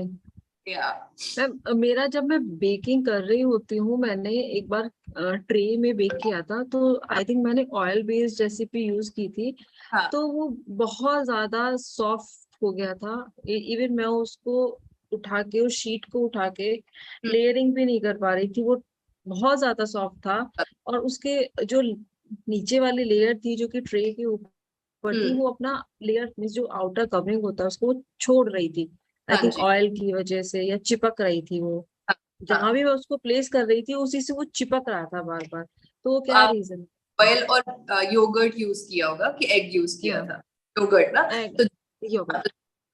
या। मैम मेरा जब मैं बेकिंग कर रही होती हूँ, मैंने एक बार ट्रे में बेक किया था, तो आई थिंक मैंने ऑयल बेस्ड रेसिपी यूज की थी, हाँ। तो वो बहुत ज्यादा सॉफ्ट हो गया था। इवन मैं उसको उठा के, उस शीट को उठा के हम्म, लेयरिंग भी नहीं कर पा रही थी, वो बहुत ज्यादा सॉफ्ट था। और उसके जो नीचे वाली लेयर थी जो कि ट्रे के ऊपर थी, हम्म, वो अपना लेयर में जो आउटर कवरिंग होता है उसको वो छोड़ रही थी, आई हाँ थिंक जी। ऑयल की वजह से, या चिपक रही थी वो। हाँ, जहां हाँ। भी मैं उसको प्लेस कर रही थी उसी से वो चिपक रहा था बार बार। तो वो तो क्या आप रीजन? ऑयल और योगर्ट यूज किया होगा कि एग यूज किया या था? योगर्ट ना। एग, तो योगर्ट।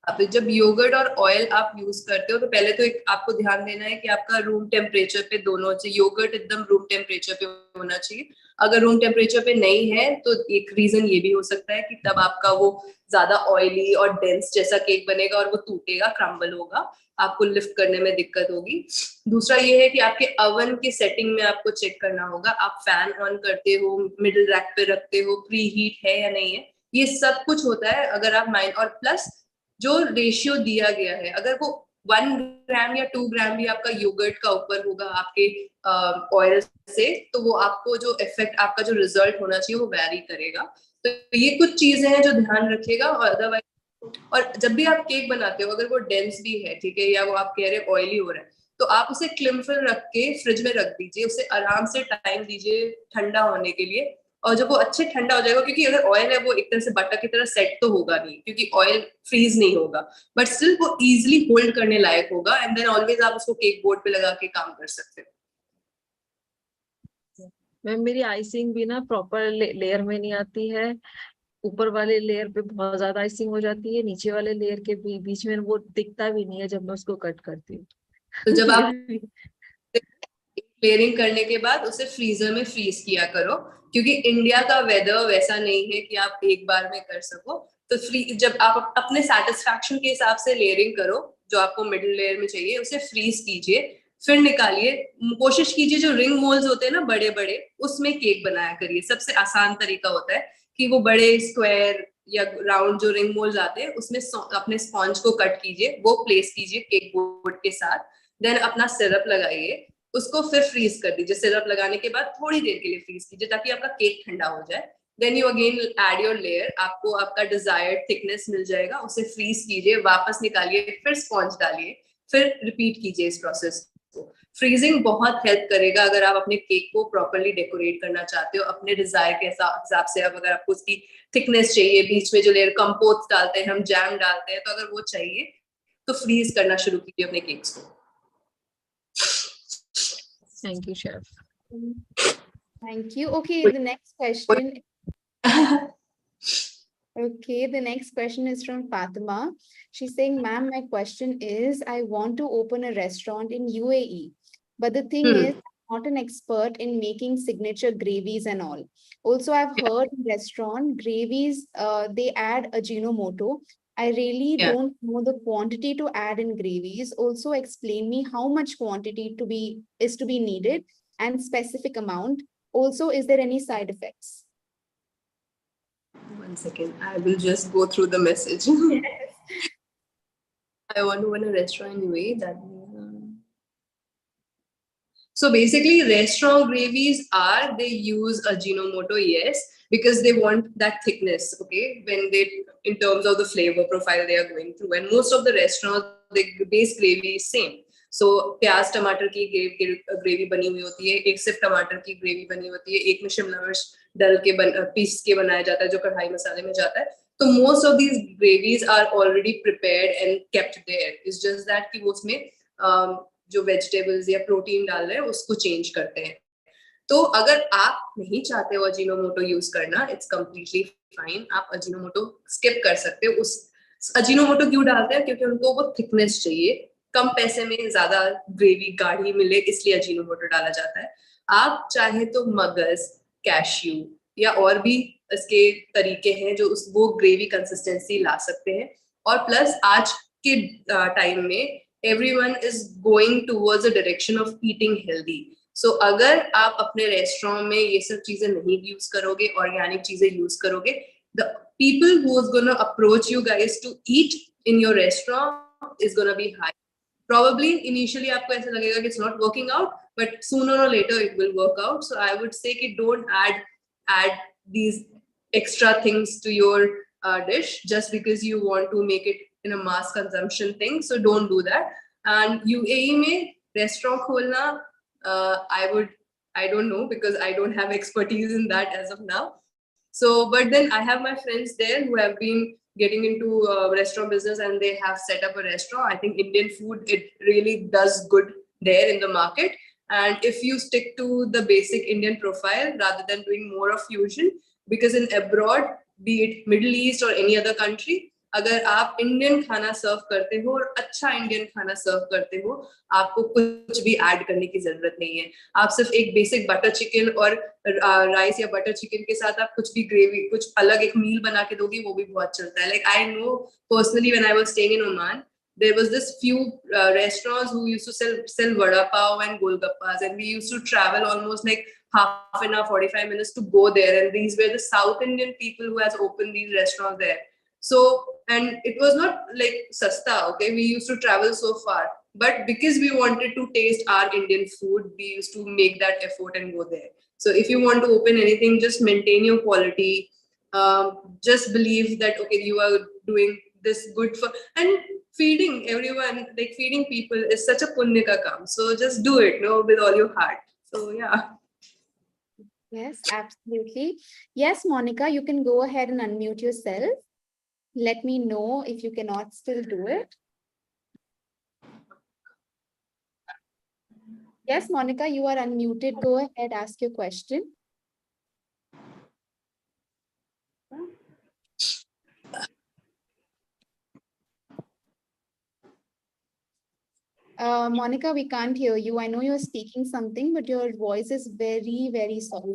आप जब योगर्ट और ऑयल आप यूज करते हो तो पहले तो एक आपको ध्यान देना है कि आपका रूम टेम्परेचर पे दोनों चाहिए। योगर्ट एकदम रूम टेम्परेचर पे होना चाहिए। अगर रूम टेम्परेचर पे नहीं है तो एक रीजन ये भी हो सकता है कि तब आपका वो ज्यादा ऑयली और डेंस जैसा केक बनेगा और वो टूटेगा, क्रम्बल होगा, आपको लिफ्ट करने में दिक्कत होगी। दूसरा ये है कि आपके अवन की सेटिंग में आपको चेक करना होगा, आप फैन ऑन करते हो, मिडिल रैक पे रखते हो, प्री हीट है या नहीं है, ये सब कुछ होता है। अगर आप माइंड, और प्लस जो रेशियो दिया गया है, अगर वो 1 ग्राम या 2 ग्राम भी आपका योगर्ट का ऊपर होगा आपके ऑयल से, तो वो आपको जो इफेक्ट, आपका जो रिजल्ट होना चाहिए वो वैरी करेगा। तो ये कुछ चीजें हैं जो ध्यान रखिएगा। और अदरवाइज, और जब भी आप केक बनाते हो, अगर वो डेंस भी है, ठीक है, या वो आप कह रहे हो ऑयली हो रहा है, तो आप उसे क्लिम फिल रख के फ्रिज में रख दीजिए, उसे आराम से टाइम दीजिए ठंडा होने के लिए। और जब वो अच्छे ठंडा हो जाएगा, क्योंकि अगर ऑयल है वो एक तरह से बटर की तरह सेट तो होगा नहीं, क्योंकि ऑयल फ्रीज नहीं होगा, बट स्टिल वो इजिली होल्ड करने लायक होगा। एंड देन ऑलवेज आप उसको केक बोर्ड पे लगा के काम कर सकते हो। मैम मेरी आइसिंग भी ना प्रॉपर लेयर में नहीं आती है, ऊपर वाले लेयर पे बहुत ज्यादा आइसिंग हो जाती है, नीचे वाले लेयर के बीच में वो दिखता भी नहीं है जब मैं उसको कट करती हूँ। तो जब ये आप भी- लेयरिंग करने के बाद उसे फ्रीजर में फ्रीज किया करो, क्योंकि इंडिया का वेदर वैसा नहीं है कि आप एक बार में कर सको। तो जब आप अपने सेटिस्फैक्शन के हिसाब से लेयरिंग करो, जो आपको मिडिल लेयर में चाहिए उसे फ्रीज कीजिए, फिर निकालिए। कोशिश कीजिए जो रिंग मोल्ड्स होते हैं ना बड़े बड़े, उसमें केक बनाया करिए। सबसे आसान तरीका होता है कि वो बड़े स्क्वायर या राउंड जो रिंग मोल्ड्स आते हैं उसमें अपने स्पॉन्ज को कट कीजिए, वो प्लेस कीजिए केक बोर्ड के साथ, देन अपना सिरप लगाइए, उसको फिर फ्रीज कर दीजिए। सिरप लगाने के बाद थोड़ी देर के लिए फ्रीज कीजिए ताकि आपका केक ठंडा हो जाए। Then you again add your layer, आपको आपका डिजायर्ड थिकनेस मिल जाएगा, उसे फ्रीज कीजिए, वापस निकालिए, फिर स्पॉन्ज डालिए, फिर रिपीट कीजिए इस प्रोसेस को। फ्रीजिंग बहुत हेल्प करेगा अगर आप अपने केक को प्रॉपरली डेकोरेट करना चाहते हो अपने डिजायर के हिसाब से। अब अगर आपको उसकी थिकनेस चाहिए, बीच में जो लेयर कंपोस्ट डालते हैं हम, जैम डालते हैं, तो अगर वो चाहिए तो फ्रीज करना शुरू कीजिए अपने केक्स को। Thank you chef. Thank you. Okay, the next question. Okay, the next question is from Fatima. She's saying, ma'am, my question is, I want to open a restaurant in UAE. But the thing is, I'm not an expert in making signature gravies and all. Also, I've heard in restaurant gravies, they add Ajinomoto. I really Yeah. don't know the quantity to add in gravies. Also, explain me how much quantity is to be needed and specific amount. Also, is there any side effects? 1 second, I will just go through the message. I want to open a restaurant in UAE. So basically, restaurant gravies they use Ajinomoto, yes, because they want that thickness, okay, when they, in terms of the flavor profile they are going through. And most of the restaurants, the base gravy is same. So प्याज टमाटर की gravy बनी हुई होती है, एक सिर्फ टमाटर की ग्रेवी बनी होती है, एक में शिमला मिर्च डल के पीस के बनाया जाता है जो कढ़ाई मसाले में जाता है। तो most of these gravies are already prepared and kept there. It's just that कि वो उसमें जो वेजिटेबल्स या प्रोटीन डाल रहे हैं उसको चेंज करते हैं। तो अगर आप नहीं चाहते हो अजीनोमोटो यूज करना, इट्स कंप्लीटली फाइन, आप अजीनोमोटो स्किप कर सकते हो। उस अजीनोमोटो क्यों डालते हैं? क्योंकि उनको वो थिकनेस चाहिए, कम पैसे में ज्यादा ग्रेवी गाढ़ी मिले, इसलिए अजीनोमोटो डाला जाता है। आप चाहे तो मगज, कैश्यू या और भी इसके तरीके हैं जो वो ग्रेवी कंसिस्टेंसी ला सकते हैं। और प्लस आज के टाइम में everyone is going towards a direction of eating healthy. So अगर आप अपने रेस्टोरेंट में ये सब चीजें नहीं यूज करोगे, ऑर्गेनिक चीजें यूज करोगे, the people who is going to approach you guys to eat in your restaurant is going to be high. Probably initially आपको ऐसा लगेगा कि it's not working out, but sooner or later it will work out. So I would say कि don't add these extra things to your dish just because you want to make it in a mass consumption thing. So don't do that. And UAE में restaurant खोलना, I don't know because I don't have expertise in that as of now. So, but then I have my friends there who have been getting into restaurant business and they have set up a restaurant. I think Indian food, it really does good there in the market. And if you stick to the basic Indian profile rather than doing more of fusion, because in abroad, be it Middle East or any other country, अगर आप Indian खाना सर्व करते हो और अच्छा Indian खाना सर्व करते हो, आपको कुछ भी ऐड करने की जरूरत नहीं है। आप सिर्फ एक बेसिक बटर चिकन और राइस या बटर चिकन के साथ आप कुछ भी ग्रेवी, कुछ अलग एक मील बना के दोगे, वो भी बहुत चलता है। Like I know personally when I was staying in Oman, there was this few restaurants who used to sell vada pav and golgappas, and we used to travel almost like half an hour, 45 minutes to go there, and these were the South Indian people who has opened these restaurants there. So, and it was not like sasta, okay, we used to travel so far, but because we wanted to taste our Indian food, we used to make that effort and go there. So if you want to open anything, just maintain your quality, just believe that okay, you are doing this good for, and feeding everyone, like feeding people is such a punya ka kaam, so just do it, no, with all your heart. So yeah. Yes, absolutely. Yes, Monica, you can go ahead and unmute yourself. Let me know if you cannot still do it. Yes, Monica, you are unmuted. Go ahead, ask your question. Monica, we can't hear you. I know you're speaking something, but your voice is very, very soft.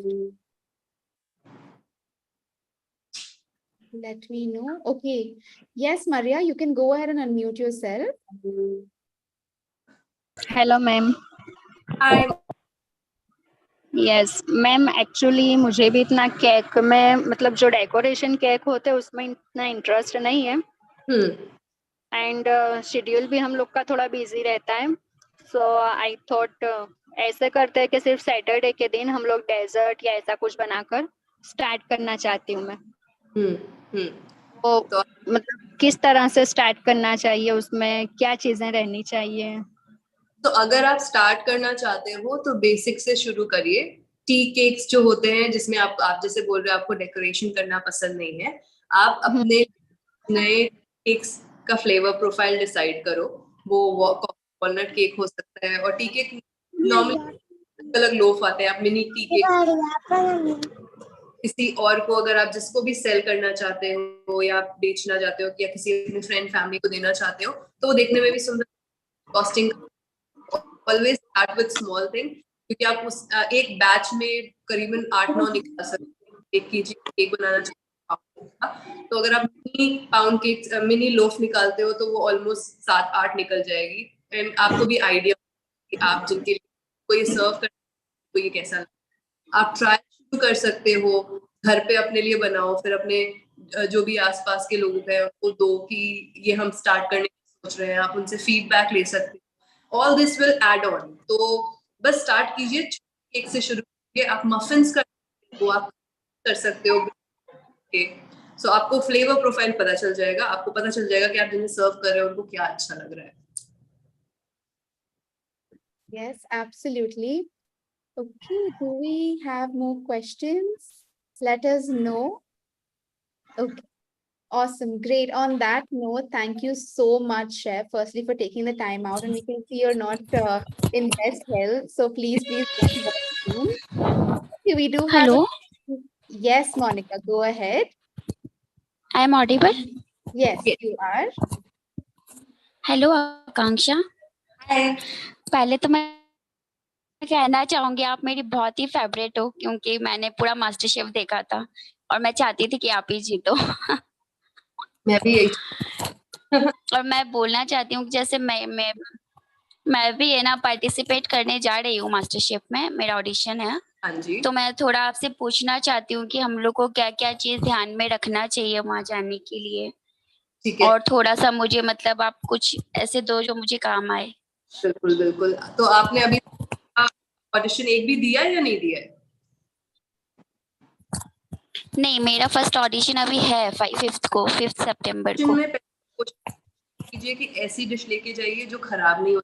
Let me know. Okay. Yes, Maria, you can go ahead and unmute yourself. Hello ma'am. Hi. Yes ma'am, actually मुझे भी इतना cake में मतलब जो decoration cake होते हैं उसमें इतना इंटरेस्ट नहीं है. एंड शेड्यूल भी हम लोग का थोड़ा बिजी रहता है. सो आई थॉट ऐसे करते हैं कि सिर्फ सैटरडे के दिन हम लोग डेजर्ट या ऐसा कुछ बनाकर स्टार्ट करना चाहती हूँ मैं. तो मतलब किस तरह से स्टार्ट करना चाहिए, उसमें क्या चीजें रहनी चाहिए? तो अगर आप स्टार्ट करना चाहते हो तो बेसिक से शुरू करिए. टी केक्स जो होते हैं जिसमें आप जैसे बोल रहे हो आपको डेकोरेशन करना पसंद नहीं है, आप अपने नए केक्स का फ्लेवर प्रोफाइल डिसाइड करो. वो वॉलनट केक हो सकता है, और टी केक नॉर्मली अलग अलग लोफ आते हैं. आप मिनी टी केक किसी और को, अगर आप जिसको भी सेल करना चाहते हो या आप बेचना चाहते हो या किसी अपने फ्रेंड फैमिली को देना चाहते हो, तो वो देखने में भी सुंदर. Costing always start with small thing, क्योंकि आप उस एक बैच में करीबन 8-9 निकाल सकते हो. 1 केजी केक बनाना चाहते हो तो अगर आप मिनी लोफ निकालते हो तो वो ऑलमोस्ट 7-8 निकल जाएगी. एंड आपको भी आइडिया कि आप जिनके लिए कोई सर्व कर तो ये कैसा लगता है. आप ट्राई शुरू कर सकते हो, घर पे अपने लिए बनाओ, फिर अपने जो भी आसपास के लोग हैं उनको दो कि ये हम स्टार्ट करने की सोच रहे हैं. आप उनसे फीडबैक ले सकते हो. All this will add on. तो बस स्टार्ट कीजिए, केक से शुरू कीजिए. आप मफिन्स कर सकते हो. सो आपको फ्लेवर प्रोफाइल पता चल जाएगा. आपको पता चल जाएगा कि आप जिन्हें सर्व कर रहे हो उनको क्या अच्छा लग रहा है. Yes, absolutely. Okay, do we have more questions? Let us know. Okay, awesome, great. On that note, thank you so much, Chef, firstly for taking the time out, and we can see you're not in best health, so please get well soon. Okay, we do have. Hello, Yes, Monica, go ahead. I am audible? Yes, you are. Hello Akanksha. पहले तो मैं कहना चाहूंगी आप मेरी बहुत ही favourite हो, क्योंकि मैंने पूरा मास्टर शेफ देखा था और मैं चाहती थी कि आप ही जीतो. मैं भी यही. और मैं बोलना चाहती हूँ कि जैसे मैं भी है ना पार्टिसिपेट करने जा रही हूँ मास्टर शेफ में. मेरा ऑडिशन है. हाँ जी. तो मैं थोड़ा आपसे पूछना चाहती हूँ कि हम लोग को क्या क्या चीज ध्यान में रखना चाहिए वहां जाने के लिए. ठीक है. और थोड़ा सा मुझे मतलब आप कुछ ऐसे दो जो मुझे काम आए. बिल्कुल बिल्कुल. तो आपने अभी ऑडिशन एक भी दिया है या नहीं दिया है? नहीं, मेरा फर्स्ट ऑडिशन अभी है 5 सितंबर को. में कोशिश कीजिए कि ऐसी डिश लेके जाइए जो खराब नहीं हो.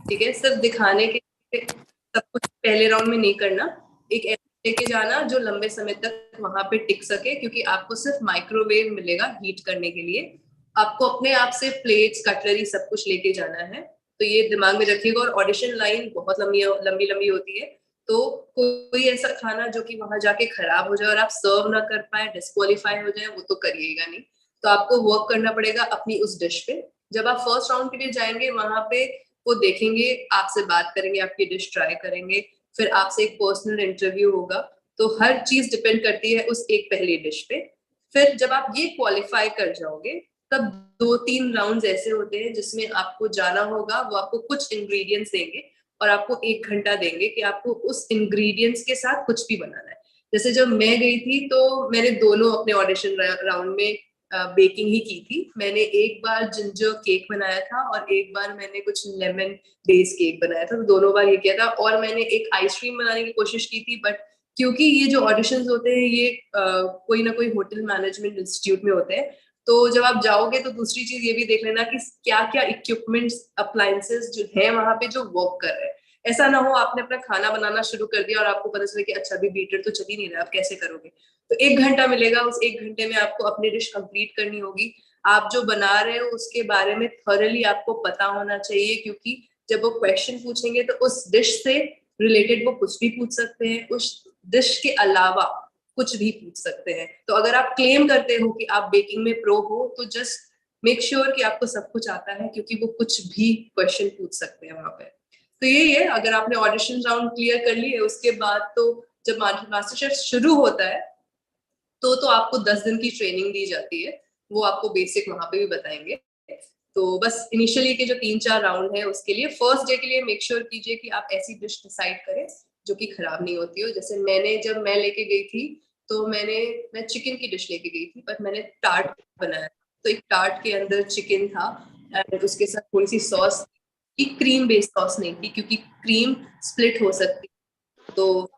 ठीक है, सिर्फ दिखाने के लिए सब कुछ पहले राउंड में नहीं करना. एक ऐसी लेके जाना जो लंबे समय तक वहां पे टिक सके, क्योंकि आपको सिर्फ माइक्रोवेव मिलेगा हीट करने के लिए. आपको अपने आप से प्लेट्स, कटलरी सब कुछ लेके जाना है. तो ये दिमाग में रखिएगा. और ऑडिशन लाइन बहुत लंबी लंबी होती है, तो कोई ऐसा खाना जो कि वहां जाके खराब हो जाए और आप सर्व ना कर पाए, डिस्क्वालीफाई हो जाए, वो तो करिएगा नहीं. तो आपको वर्क करना पड़ेगा अपनी उस डिश पे. जब आप फर्स्ट राउंड के लिए जाएंगे वहां पे वो देखेंगे, आपसे बात करेंगे, आपकी डिश ट्राई करेंगे, फिर आपसे एक पर्सनल इंटरव्यू होगा. तो हर चीज डिपेंड करती है उस एक पहली डिश पे. फिर जब आप ये क्वालिफाई कर जाओगे तब 2-3 राउंड्स ऐसे होते हैं जिसमें आपको जाना होगा. वो आपको कुछ इंग्रेडिएंट्स देंगे और आपको 1 घंटा देंगे कि आपको उस इंग्रेडिएंट्स के साथ कुछ भी बनाना है. जैसे जब मैं गई थी तो मैंने दोनों अपने ऑडिशन राउंड में बेकिंग ही की थी. मैंने एक बार जिंजर केक बनाया था और एक बार मैंने कुछ लेमन बेस केक बनाया था. तो दोनों बार ये किया था. और मैंने एक आइसक्रीम बनाने की कोशिश की थी, बट क्योंकि ये जो ऑडिशंस होते हैं ये कोई ना कोई होटल मैनेजमेंट इंस्टीट्यूट में होते हैं, तो जब आप जाओगे तो दूसरी चीज ये भी देख लेना कि क्या क्या इक्विपमेंट्स, अप्लायंसेस जो है वहां पे जो वर्क कर रहे हैं. ऐसा ना हो आपने अपना खाना बनाना शुरू कर दिया और आपको पता चले कि अच्छा अभी बीटर तो चल ही नहीं रहा, आप कैसे करोगे. तो 1 घंटा मिलेगा. उस 1 घंटे में आपको अपनी डिश कंप्लीट करनी होगी. आप जो बना रहे हो उसके बारे में थॉरली आपको पता होना चाहिए, क्योंकि जब वो क्वेश्चन पूछेंगे तो उस डिश से रिलेटेड वो कुछ भी पूछ सकते हैं, उस डिश के अलावा कुछ भी पूछ सकते हैं। तो अगर आप क्लेम करते हो कि आप बेकिंग में प्रो हो तो जस्ट मेक श्योर कि आपको सब कुछ आता है, क्योंकि वो कुछ भी क्वेश्चन पूछ सकते हैं वहां पे। तो यही है, अगर आपने ऑडिशन राउंड क्लियर कर लिए उसके बाद तो जब मास्टर शेफ शुरू होता है तो आपको 10 दिन की ट्रेनिंग दी जाती है, वो आपको बेसिक वहां पे भी बताएंगे। तो बस इनिशियली के जो 3-4 राउंड है उसके लिए फर्स्ट डे के लिए मेक श्योर कीजिए कि आप ऐसी डिश डिसाइड करें जो कि खराब नहीं होती हो। जैसे जब मैं लेके गई थी तो मैं चिकन की डिश लेके गई थी, पर मैंने टार्ट बनाया। तो एक टार्ट के अंदर चिकन था एंड उसके साथ थोड़ी सी सॉस, क्रीम बेस्ड सॉस नहीं थी क्योंकि क्रीम स्प्लिट हो सकती। तो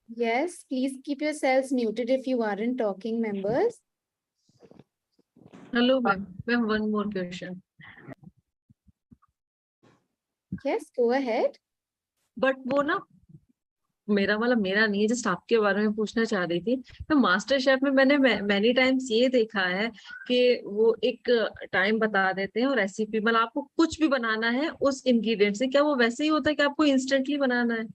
Yes, please keep yourselves muted if you aren't talking, members. Hello, ma'am. Ma'am, one more question. Yes, go ahead. But वो ना मेरा नहीं है, जस्ट आपके बारे में पूछना चाह रही थी। तो मास्टर शेफ में मैंने मैनी टाइम्स ये देखा है कि वो एक टाइम बता देते हैं और रेसिपी, मतलब आपको कुछ भी बनाना है उस इंग्रेडिएंट से, क्या वो वैसे ही होता है कि आपको इंस्टेंटली बनाना है?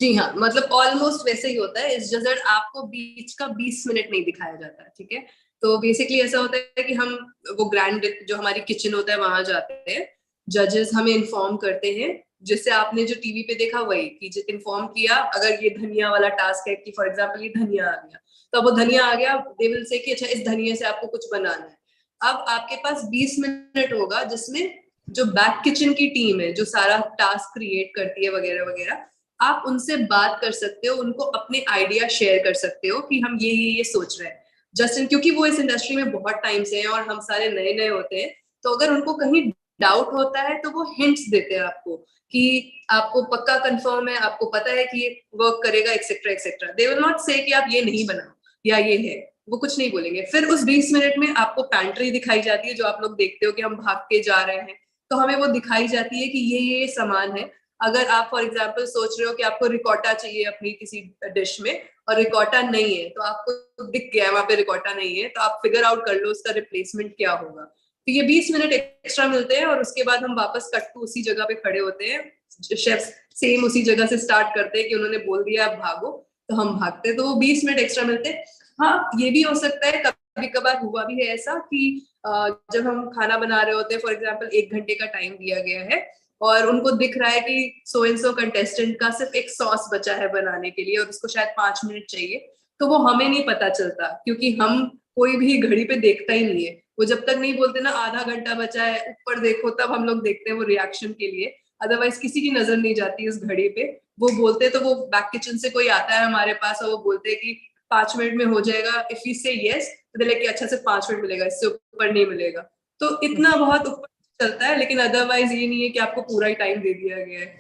जी हाँ, मतलब ऑलमोस्ट वैसे ही होता है। इस जस्ट आपको बीच का 20 मिनट नहीं दिखाया जाता है, ठीक है। तो बेसिकली ऐसा होता है कि हम वो ग्रैंड जो हमारी किचन होता है वहां जाते हैं, जजेस हमें इन्फॉर्म करते हैं, जिससे आपने जो टीवी पे देखा वही कि इन्फॉर्म किया। अगर ये धनिया वाला टास्क है कि फॉर एग्जाम्पल ये धनिया आ गया, तो अब वो धनिया आ गया, दे विल से कि अच्छा इस धनिया से आपको कुछ बनाना है। अब आपके पास 20 मिनट होगा जिसमें जो बैक किचन की टीम है जो सारा टास्क क्रिएट करती है वगैरह वगैरह, आप उनसे बात कर सकते हो, उनको अपने आइडिया शेयर कर सकते हो कि हम ये सोच रहे हैं। जस्ट क्योंकि वो इस इंडस्ट्री में बहुत टाइम से हैं और हम सारे नए नए होते हैं, तो अगर उनको कहीं डाउट होता है तो वो हिंट्स देते हैं आपको कि आपको पक्का कंफर्म है, आपको पता है कि ये वर्क करेगा etcetera etcetera. They will not से कि आप ये नहीं बनाओ या ये है, वो कुछ नहीं बोलेंगे। फिर उस 20 मिनट में आपको पैंट्री दिखाई जाती है, जो आप लोग देखते हो कि हम भाग के जा रहे हैं, तो हमें वो दिखाई जाती है कि ये सामान है। अगर आप फॉर एग्जाम्पल सोच रहे हो कि आपको रिकॉटा चाहिए अपनी किसी डिश में और रिकॉटा नहीं है, तो आपको दिख गया है वहां पे रिकॉटा नहीं है, तो आप फिगर आउट कर लो उसका रिप्लेसमेंट क्या होगा। तो ये 20 मिनट एक्स्ट्रा मिलते हैं और उसके बाद हम वापस कट टू उसी जगह पे खड़े होते हैं। शेफ्स सेम उसी जगह से स्टार्ट करते हैं कि उन्होंने बोल दिया आप भागो, तो हम भागते हैं। तो वो 20 मिनट एक्स्ट्रा मिलते हैं। हाँ, ये भी हो सकता है, कभी कभार हुआ भी है ऐसा कि जब हम खाना बना रहे होते हैं, फॉर एग्जाम्पल 1 घंटे का टाइम दिया गया है और उनको दिख रहा है कि सो एंड सो कंटेस्टेंट का सिर्फ एक सॉस बचा है बनाने के लिए और उसको शायद 5 मिनट चाहिए, तो वो हमें नहीं पता चलता क्योंकि हम कोई भी घड़ी पे देखता ही नहीं है। वो जब तक नहीं बोलते ना आधा घंटा बचा है ऊपर देखो, तब हम लोग देखते हैं वो रिएक्शन के लिए, अदरवाइज किसी की नजर नहीं जाती उस घड़ी पे। वो बोलते तो वो बैक किचन से कोई आता है हमारे पास और वो बोलते हैं कि 5 मिनट में हो जाएगा, इफ यू से यस तो लेके अच्छा से 5 मिनट मिलेगा, इससे ऊपर नहीं मिलेगा। तो इतना बहुत ऊपर चलता है, लेकिन अदरवाइज ये नहीं है कि आपको पूरा ही टाइम दे दिया गया है।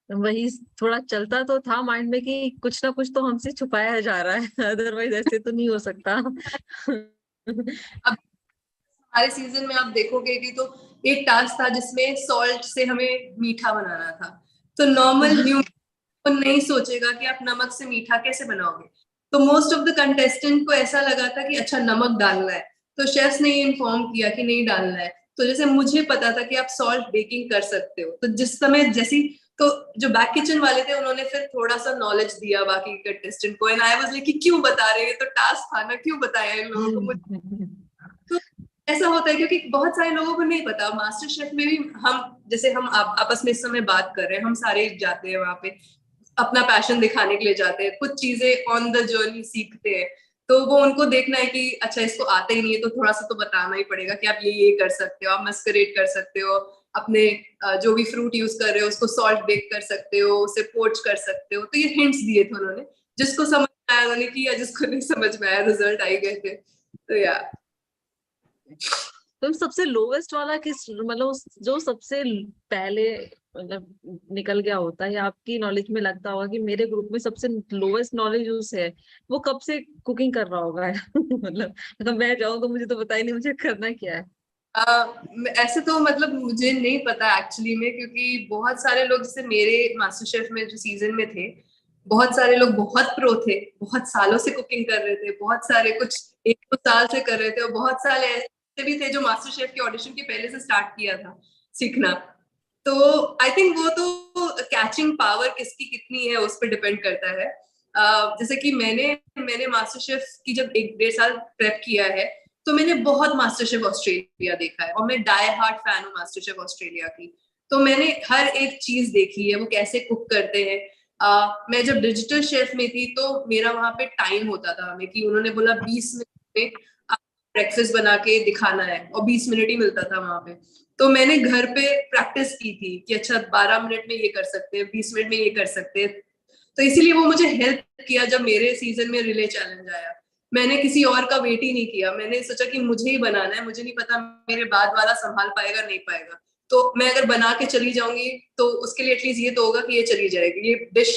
वही थोड़ा चलता तो था माइंड में कि कुछ ना कुछ तो हमसे छुपाया जा रहा है, अदरवाइज ऐसे तो नहीं हो सकता। अब हमारे सीजन में आप देखोगे कि तो एक टास्क था जिसमें सॉल्ट से हमें मीठा बनाना था। तो नॉर्मल ह्यूमन नहीं सोचेगा कि आप नमक से मीठा कैसे बनाओगे। तो मोस्ट ऑफ द कंटेस्टेंट को ऐसा लगा था कि अच्छा नमक डालना है, तो शेफ्स ने ये इन्फॉर्म किया कि नहीं डालना है। तो जैसे मुझे पता था कि आप सॉल्ट बेकिंग कर सकते हो, तो जिस समय जैसी तो जो बैक किचन वाले थे उन्होंने फिर थोड़ा सा नॉलेज दिया बाकी कंटेस्टेंट को, एंड आई वाज लाइक कि क्यों बता रहे हैं, तो टास्क था ना, क्यों बताया इन लोगों को। तो ऐसा होता है क्योंकि बहुत सारे लोगों को नहीं पता। मास्टर शेफ में भी हम जैसे हम आपस में इस समय बात कर रहे हैं, हम सारे जाते हैं वहां पे अपना पैशन दिखाने के लिए जाते हैं, कुछ चीजें ऑन द जर्नी सीखते हैं। तो वो उनको देखना है कि अच्छा इसको आता ही नहीं है तो थोड़ा सा तो बताना ही पड़ेगा कि आप ये कर सकते हो, आप मस्करेट कर सकते हो, अपने जो भी फ्रूट यूज कर रहे हो उसको सॉल्ट बेक कर सकते हो, उसे पोच कर सकते हो। तो ये हिंट्स दिए थे उन्होंने, जिसको समझ में आया उन्होंने किया, जिसको नहीं समझ में आया रिजल्ट आई गए थे। तो यार तुम सबसे लोवेस्ट वाला किस, मतलब जो सबसे पहले मतलब निकल गया होता है, या आपकी नॉलेज में लगता होगा कि मेरे ग्रुप में सबसे लोवेस्ट नॉलेज उसे है, वो कब से कुकिंग कर रहा होगा? मतलब अगर मैं जाऊँ तो मुझे तो पता ही नहीं मुझे करना क्या है। ऐसे तो मतलब मुझे नहीं पता एक्चुअली में, क्योंकि बहुत सारे लोग जैसे मेरे मास्टर शेफ में जो सीजन में थे बहुत सारे लोग बहुत प्रो थे, बहुत सालों से कुकिंग कर रहे थे, बहुत सारे कुछ 1-2 साल से कर रहे थे, और बहुत सारे ऐसे भी थे जो मास्टर शेफ के ऑडिशन के पहले से स्टार्ट किया था सीखना। तो आई थिंक वो तो कैचिंग पावर किसकी कितनी है उस पर डिपेंड करता है। जैसे कि मैंने मास्टर शेफ की जब 1-1.5 साल प्रेप किया है, तो मैंने बहुत मास्टर शेफ ऑस्ट्रेलिया देखा है, और मैं डाई हार्ट फैन हूँ मास्टर शेफ ऑस्ट्रेलिया की। तो मैंने हर एक चीज देखी है, वो कैसे कुक करते हैं। मैं जब डिजिटल शेफ में थी तो मेरा वहां पे टाइम होता था हमें, कि उन्होंने बोला 20 मिनट में ब्रेकफास्ट बना के दिखाना है, और 20 मिनट ही मिलता था वहां पे। तो मैंने घर पे प्रैक्टिस की थी कि अच्छा 12 मिनट में ये कर सकते हैं, 20 मिनट में ये कर सकते हैं। तो इसीलिए वो मुझे हेल्प किया जब मेरे सीजन में रिले चैलेंज आया। मैंने किसी और का वेट ही नहीं किया, मैंने सोचा कि मुझे ही बनाना है, मुझे नहीं पता मेरे बाद वाला संभाल पाएगा नहीं पाएगा। तो मैं अगर बना के चली जाऊंगी तो उसके लिए एटलीस्ट ये तो होगा कि ये चली जाएगी, ये डिश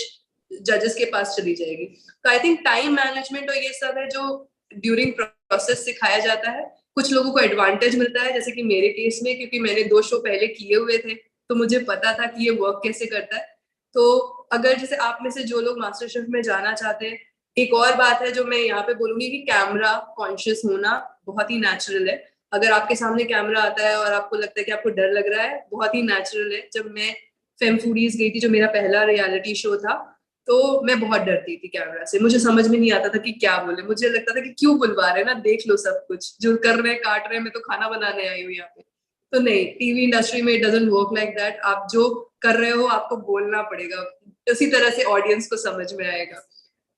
जजेस के पास चली जाएगी। तो आई थिंक टाइम मैनेजमेंट और ये सब है जो ड्यूरिंग प्रोसेस सिखाया जाता है। कुछ लोगों को एडवांटेज मिलता है, जैसे कि मेरे केस में, क्योंकि मैंने 2 शो पहले किए हुए थे तो मुझे पता था कि ये वर्क कैसे करता है। तो अगर जैसे आप में से जो लोग मास्टर शेफ में जाना चाहते हैं, एक और बात है जो मैं यहाँ पे बोलूंगी कि कैमरा कॉन्शियस होना बहुत ही नेचुरल है। अगर आपके सामने कैमरा आता है और आपको लगता है कि आपको डर लग रहा है, बहुत ही नेचुरल है। जब मैं फेम फूडीज गई थी, जो मेरा पहला रियलिटी शो था, तो मैं बहुत डरती थी कैमरा से। मुझे समझ में नहीं आता था कि क्या बोले, मुझे लगता था कि क्यों बुलवा रहे हैं ना, देख लो सब कुछ जो कर रहे हैं, काट रहे हैं, मैं तो खाना बनाने आई हूँ यहाँ पे। तो नहीं, टीवी इंडस्ट्री में it doesn't work like that. आप जो कर रहे हो आपको बोलना पड़ेगा, उसी तरह से ऑडियंस को समझ में आएगा।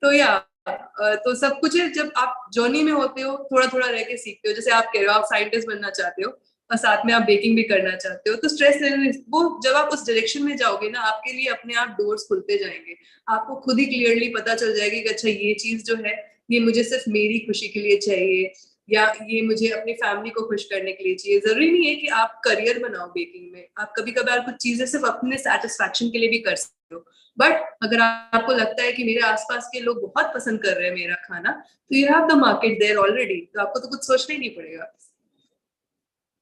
तो या तो सब कुछ है, जब आप जर्नी में होते हो थोड़ा थोड़ा रह के सीखते हो। जैसे आप कह रहे हो आप साइंटिस्ट बनना चाहते हो और साथ में आप बेकिंग भी करना चाहते हो, तो स्ट्रेस वो जब आप उस डायरेक्शन में जाओगे ना, आपके लिए अपने आप डोर्स खुलते जाएंगे। आपको खुद ही क्लियरली पता चल जाएगी कि अच्छा ये चीज जो है ये मुझे सिर्फ मेरी खुशी के लिए चाहिए, या ये मुझे अपनी फैमिली को खुश करने के लिए चाहिए। जरूरी नहीं है कि आप करियर बनाओ बेकिंग में, आप कभी कभार कुछ चीजें सिर्फ अपने सेटिस्फैक्शन के लिए भी कर सकते हो। बट अगर आपको लगता है कि मेरे आसपास के लोग बहुत पसंद कर रहे हैं मेरा खाना, तो you have the market there already, तो आपको तो कुछ सोचना ही नहीं पड़ेगा।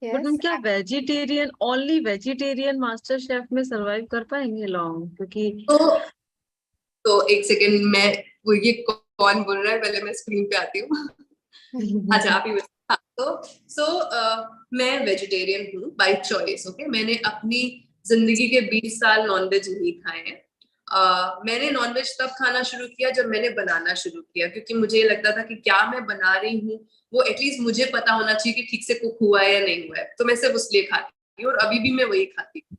बट हम Yes, क्या vegetarian, only vegetarian master chef में सरवाइव कर पाएंगे लॉन्ग? क्योंकि तो एक सेकंड, मैं वो ये कौन बोल रहा है, पहले मैं स्क्रीन पे आती हूँ। अच्छा आप ही हाँ, मैं वेजिटेरियन हूँ बाय चॉइस। ओके, मैंने अपनी जिंदगी के 20 साल नॉनवेज नहीं खाए हैं। मैंने नॉनवेज तब खाना शुरू किया जब मैंने बनाना शुरू किया, क्योंकि मुझे ये लगता था कि क्या मैं बना रही हूँ वो एटलीस्ट मुझे पता होना चाहिए कि ठीक से कुक हुआ है या नहीं हुआ है। तो मैं सिर्फ उसलिए खाती हूँ, और अभी भी मैं वही खाती हूँ।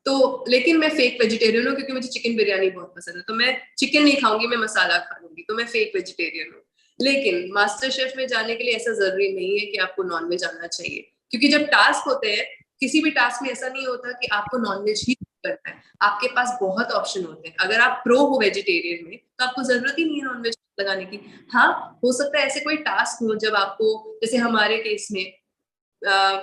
तो लेकिन मैं फेक वेजिटेरियन हूँ, क्योंकि मुझे चिकन बिरयानी बहुत पसंद है, तो मैं चिकन नहीं खाऊंगी, मैं मसाला खा लूंगी, तो मैं फेक वेजिटेरियन हूँ। लेकिन मास्टर शेफ में जाने के लिए ऐसा जरूरी नहीं है कि आपको नॉनवेज आना चाहिए, क्योंकि जब टास्क होते हैं, किसी भी टास्क में ऐसा नहीं होता कि आपको नॉनवेज ही करना है, आपके पास बहुत ऑप्शन होते हैं। अगर आप प्रो हो वेजिटेरियन में तो आपको जरूरत ही नहीं है नॉनवेज लगाने की। हाँ, हो सकता है ऐसे कोई टास्क हो जब आपको, जैसे हमारे केस में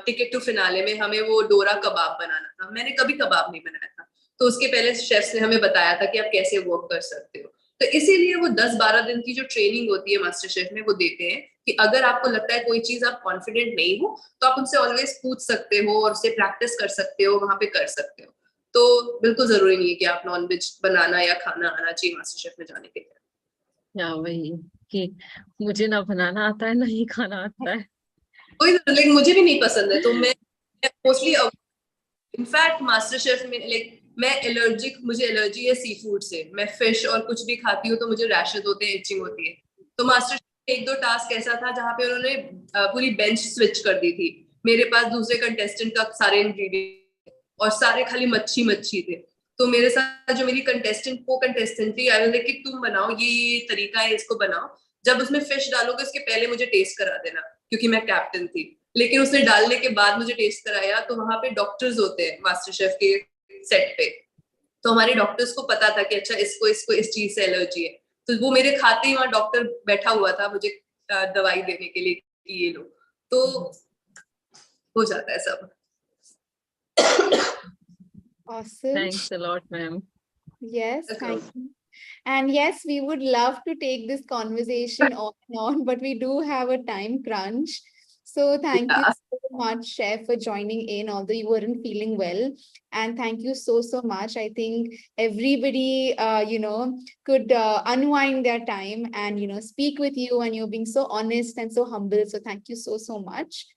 टिकट टू फिनाले में हमें वो डोरा कबाब बनाना था, मैंने कभी कबाब नहीं बनाया था, तो उसके पहले शेफ्स ने हमें बताया था कि आप कैसे वर्क कर सकते हो। तो इसीलिए वो 10-12 दिन की जो ट्रेनिंग होती है मास्टर शेफ में, वो देते हैं कि अगर आपको लगता है कोई चीज आप कॉन्फिडेंट नहीं हो, तो आप उनसे ऑलवेज पूछ सकते हो और उससे प्रैक्टिस कर सकते हो, वहां पे कर सकते हो। तो बिल्कुल जरूरी नहीं है कि आप नॉनवेज बनाना या खाना आना चाहिए मास्टर शेफ में जाने के लिए। या वही कि मुझे ना बनाना आता है ना ही खाना आता है। कोई लाइक मुझे भी नहीं पसंद है, तो मैं मोस्टली इनफैक्ट मास्टर शेफ में लाइक मुझे एलर्जी है सी फूड से। मैं फिश और कुछ भी खाती हूँ तो मुझे रैशेस होते हैं, इचिंग होती है। तो मास्टर शेफ 1-2 टास्क ऐसा था जहाँ पे उन्होंने पूरी बेंच स्विच कर दी थी। मेरे पास दूसरे कंटेस्टेंट का सारे इंग्रेडिएंट और सारे खाली मच्छी मच्छी थे। तो मेरे साथ जो मेरी कंटेस्टेंट थी, आई वाज लाइक कि तुम बनाओ, ये तरीका है, इसको बनाओ। जब उसमें फिश डालोगे उसके पहले मुझे टेस्ट करा देना, क्योंकि मैं कैप्टन थी। लेकिन उसने डालने के बाद मुझे टेस्ट कराया, तो वहां पे डॉक्टर्स होते हैं मास्टर शेफ के सेट पे, तो हमारे डॉक्टर्स को पता था कि अच्छा इसको इसको इस चीज से एलर्जी है। तो वो मेरे खाते ही वहां डॉक्टर बैठा हुआ था मुझे दवाई देने के लिए कि ये लो। तो हो जाता है सब। awesome. Thanks a lot ma'am. Yes, thank you. And yes, we would love to take this conversation on and on, but we do have a time crunch. So thank you Yeah. so much, Chef, for joining in, although you weren't feeling well. And thank you so, so much. I think everybody, could unwind their time and, speak with you, and you're being so honest and so humble. So thank you so, so much.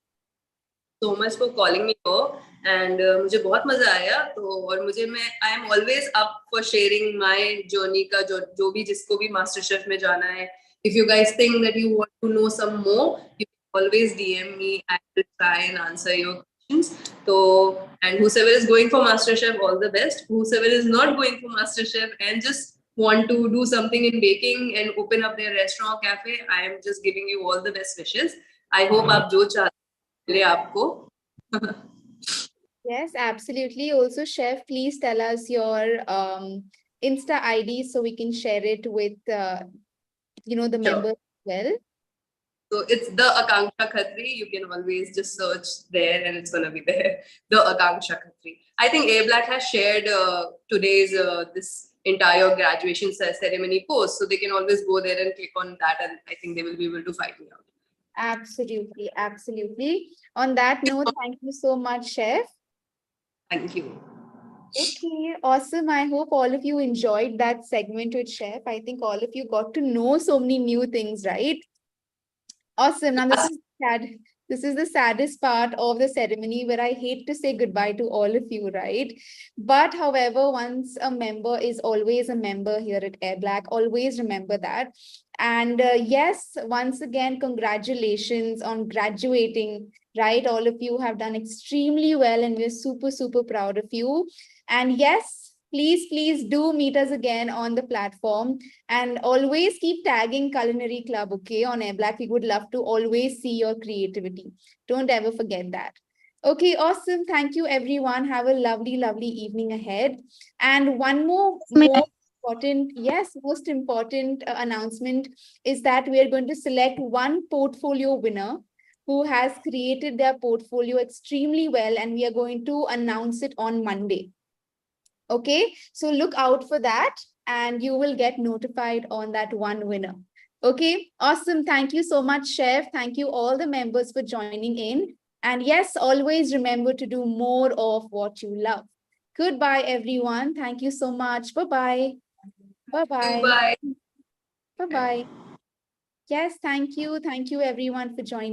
So much for calling me here, and मुझे बहुत मजा आया. तो और मुझे I am always up for sharing my journey का जो भी जिसको भी MasterChef में जाना है. If you guys think that you want to know some more, you can always DM me. I will try and answer your questions. So, and whosoever is going for MasterChef, all the best. Whosoever is not going for MasterChef and just want to do something in baking and open up their restaurant cafe, I am just giving you all the best wishes. I hope आप जो चाहते आपको. Yes, absolutely. Also, Chef, please tell us your Insta ID so we can share it with the members as well. So it's the Akanksha Khatri. You can always just search there and it's gonna be there. The Akanksha Khatri. I think Airblack has shared today's this entire graduation ceremony post, so they can always go there and click on that, and I think they will be able to find me out. Absolutely, absolutely. On that note, thank you so much, Chef. Thank you. Okay, awesome. I hope all of you enjoyed that segment with Chef. I think all of you got to know so many new things, right? Awesome. Now, this is sad. This is the saddest part of the ceremony where I hate to say goodbye to all of you, right? But however, once a member is always a member here at Airblack, always remember that. And yes, once again, congratulations on graduating, right? All of you have done extremely well and we're super, super proud of you. And yes, please do meet us again on the platform, and always keep tagging Culinary Club, okay, on Airblack. We would love to always see your creativity. Don't ever forget that. Okay, awesome. Thank you, everyone. Have a lovely, lovely evening ahead. And one more most important announcement is that we are going to select one portfolio winner who has created their portfolio extremely well, and we are going to announce it on Monday. Okay, so look out for that and you will get notified on that one winner. Okay, awesome. Thank you so much, Chef. Thank you all the members for joining in. And yes, always remember to do more of what you love. Goodbye, everyone. Thank you so much. Bye-bye. Bye-bye. Bye. Bye-bye. Yes, thank you. Thank you, everyone, for joining.